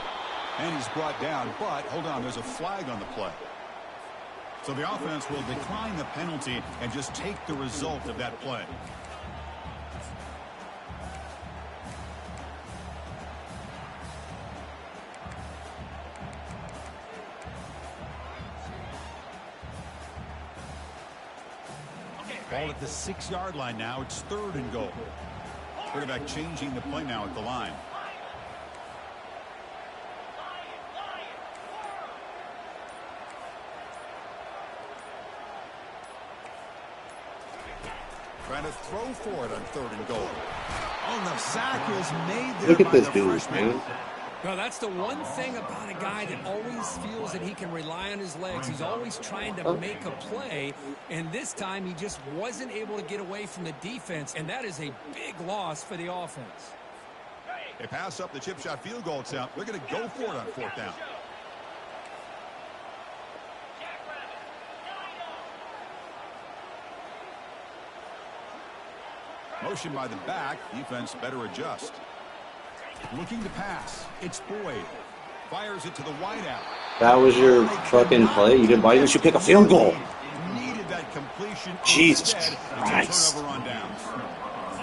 A: And he's brought down, but hold on, there's a flag on the play. So the offense will decline the penalty and just take the result of that play. Ball at the 6-yard line now. It's 3rd and goal. Quarterback changing the play now at the line. Trying to throw for it on 3rd and goal. Oh, the sack is made there.
B: Look at this
A: the
B: dude,
A: freshman.
B: man.
C: No, that's the one thing about a guy that always feels that he can rely on his legs. He's always trying to make a play, and this time he just wasn't able to get away from the defense, and that is a big loss for the offense.
A: They pass up the chip shot field goal attempt. They're going to go for it on 4th down. Motion by the back. Defense better adjust. Looking to pass. It's Boyd. Fires it to the wideout.
B: That was your fucking play? Why didn't you pick a field goal?
A: Needed that completion.
B: Jesus
A: Instead,
B: Christ.
A: turnover on downs.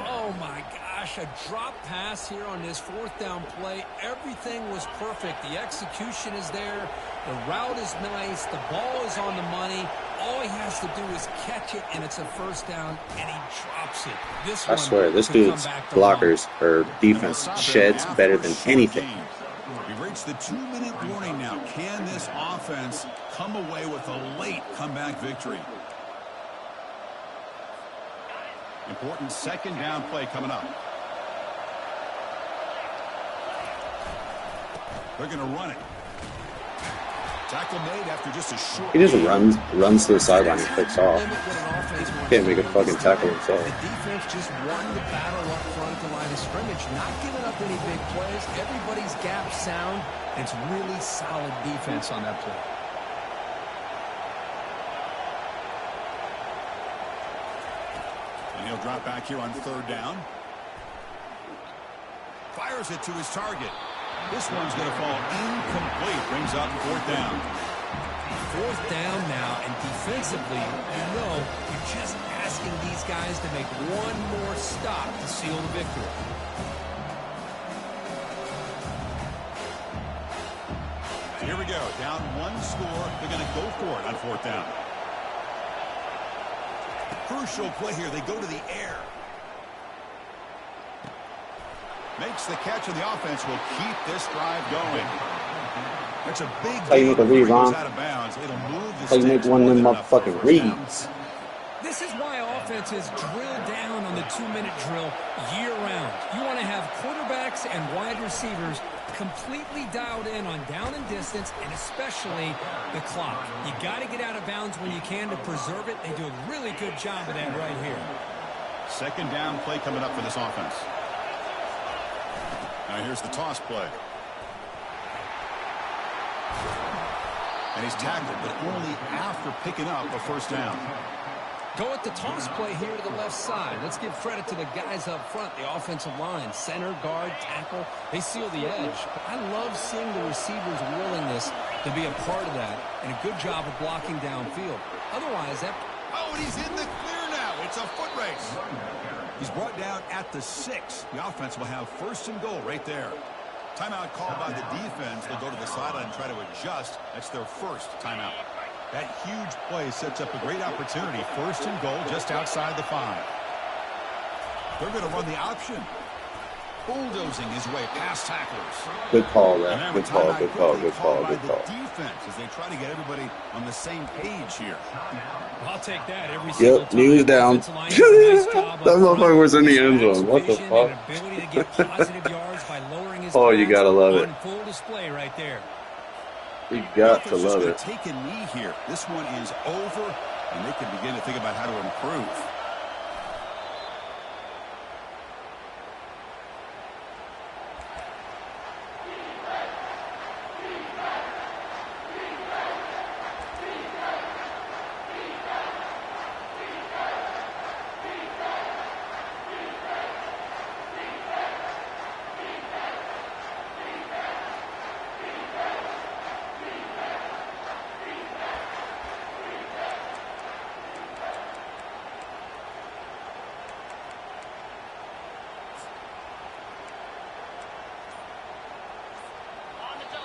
C: Oh, my gosh, a drop pass here on this 4th down play. Everything was perfect. The execution is there. The route is nice. The ball is on the money. All he has to do is catch it, and it's a 1st down, and he drops it.
B: I swear, this dude's blockers or defense sheds better than anything.
A: We've reached the 2-minute warning now. Can this offense come away with a late comeback victory? Important 2nd down play coming up. They're going to run it. Tackle made after just a short.
B: He just runs to the sideline and clicks off. Can't make a fucking tackle himself.
C: The defense just won the battle up front at the line of scrimmage, not giving up any big plays. Everybody's gap sound. It's really solid defense on that play.
A: And he'll drop back here on 3rd down. Fires it to his target. This one's going to fall incomplete. Brings up 4th down.
C: 4th down now, and defensively, you're just asking these guys to make one more stop to seal the victory.
A: So here we go. Down 1 score. They're going to go for it on 4th down. Crucial play here. They go to the air. Makes the catch, and the offense will keep this drive going. That's a big
B: How you make a read, Ron?
A: out of bounds. It'll move the
B: How you make one of them motherfucking reads?
C: This is why offenses drill down on the 2-minute drill year-round. You want to have quarterbacks and wide receivers completely dialed in on down and distance, and especially the clock. You got to get out of bounds when you can to preserve it. They do a really good job of that right here.
A: 2nd down play coming up for this offense. Now here's the toss play. And he's tackled, but only after picking up a 1st down.
C: Go at the toss play here to the left side. Let's give credit to the guys up front, the offensive line, center, guard, tackle. They seal the edge. I love seeing the receivers' willingness to be a part of that, and a good job of blocking downfield. Otherwise, that...
A: Oh, and he's in the clear now. It's a foot race. He's brought down at the 6. The offense will have 1st and goal right there. Timeout called by the defense. They'll go to the sideline and try to adjust. That's their first timeout. That huge play sets up a great opportunity. First and goal just outside the 5. They're going to run the option. Bulldozing his way past tacklers.
B: Good call, man. Good call.
A: Defense as they try to get everybody on the same page here.
C: I'll take that every
B: single time. News down. That motherfucker was in the end zone. What the fuck? Oh, you gotta love it.
C: Full display right there.
B: You got to love it.
A: Take a knee here. This one is over, and they can begin to think about how to improve.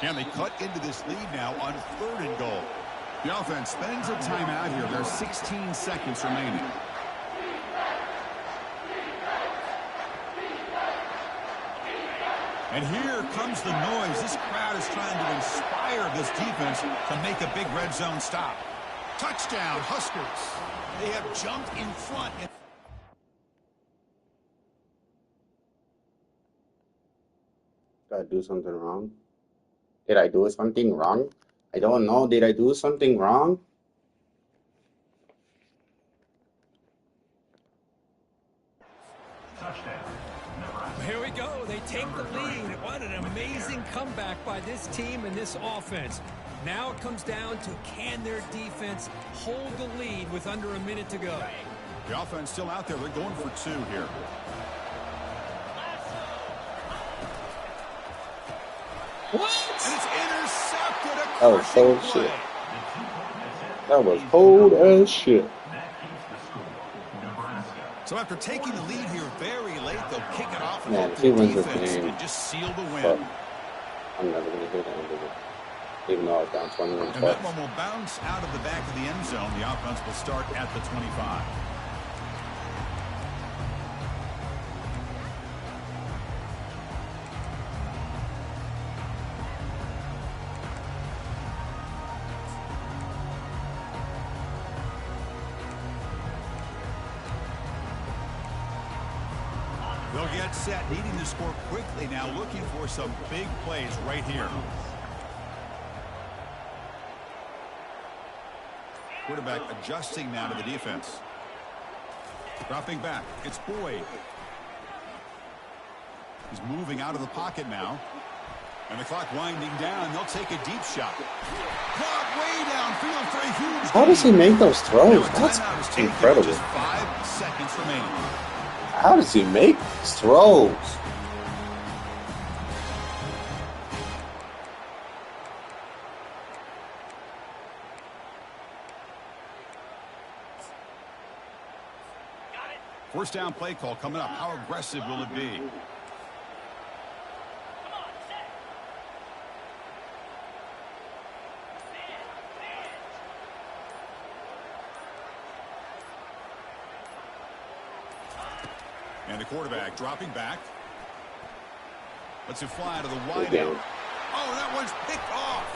A: And they cut into this lead now on 3rd and goal. The offense spends a timeout here. There's 16 seconds remaining. And here comes the noise. This crowd is trying to inspire this defense to make a big red zone stop. Touchdown, Huskers. They have jumped in front.
B: Did I do something wrong? Did I do something wrong? I don't know. Did I do something wrong?
C: Here we go. They take the lead. What an amazing comeback by this team and this offense. Now it comes down to can their defense hold the lead with under a minute to go.
A: The offense still out there. They're going for 2 here.
B: What?
A: And it's intercepted.
B: That was cold shit. That was cold as shit.
A: So after taking the lead here very late, they'll kick it off and
B: Man,
A: hope
B: if he
A: the
B: wins this
A: defense
B: game,
A: can just seal the win.
B: fuck. I'm never going to hear the end of it. Even though I was down 21
A: And that one will bounce out of the back of the end zone. The offense will start at the 25. They'll get set, needing to score quickly now, looking for some big plays right here. Quarterback adjusting now to the defense. Dropping back, it's Boyd. He's moving out of the pocket now. And the clock winding down. They'll take a deep shot. Clock way downfield for a huge
B: How does he make those throws? That's incredible.
A: Just 5 seconds remaining.
B: How does he make these throws?
A: First down play call coming up. How aggressive will it be? And the quarterback dropping back. Lets it fly to the wide out. Oh, that one's picked off.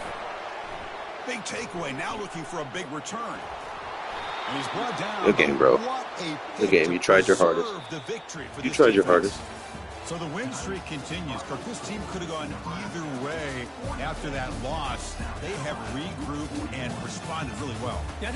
A: Big takeaway. Now looking for a big return. And he's brought down.
B: Good game, bro. Good game. You tried your hardest. You tried your hardest.
A: So the win streak continues. Kirk, this team could have gone either way after that loss. They have regrouped and responded really well.
C: Yeah.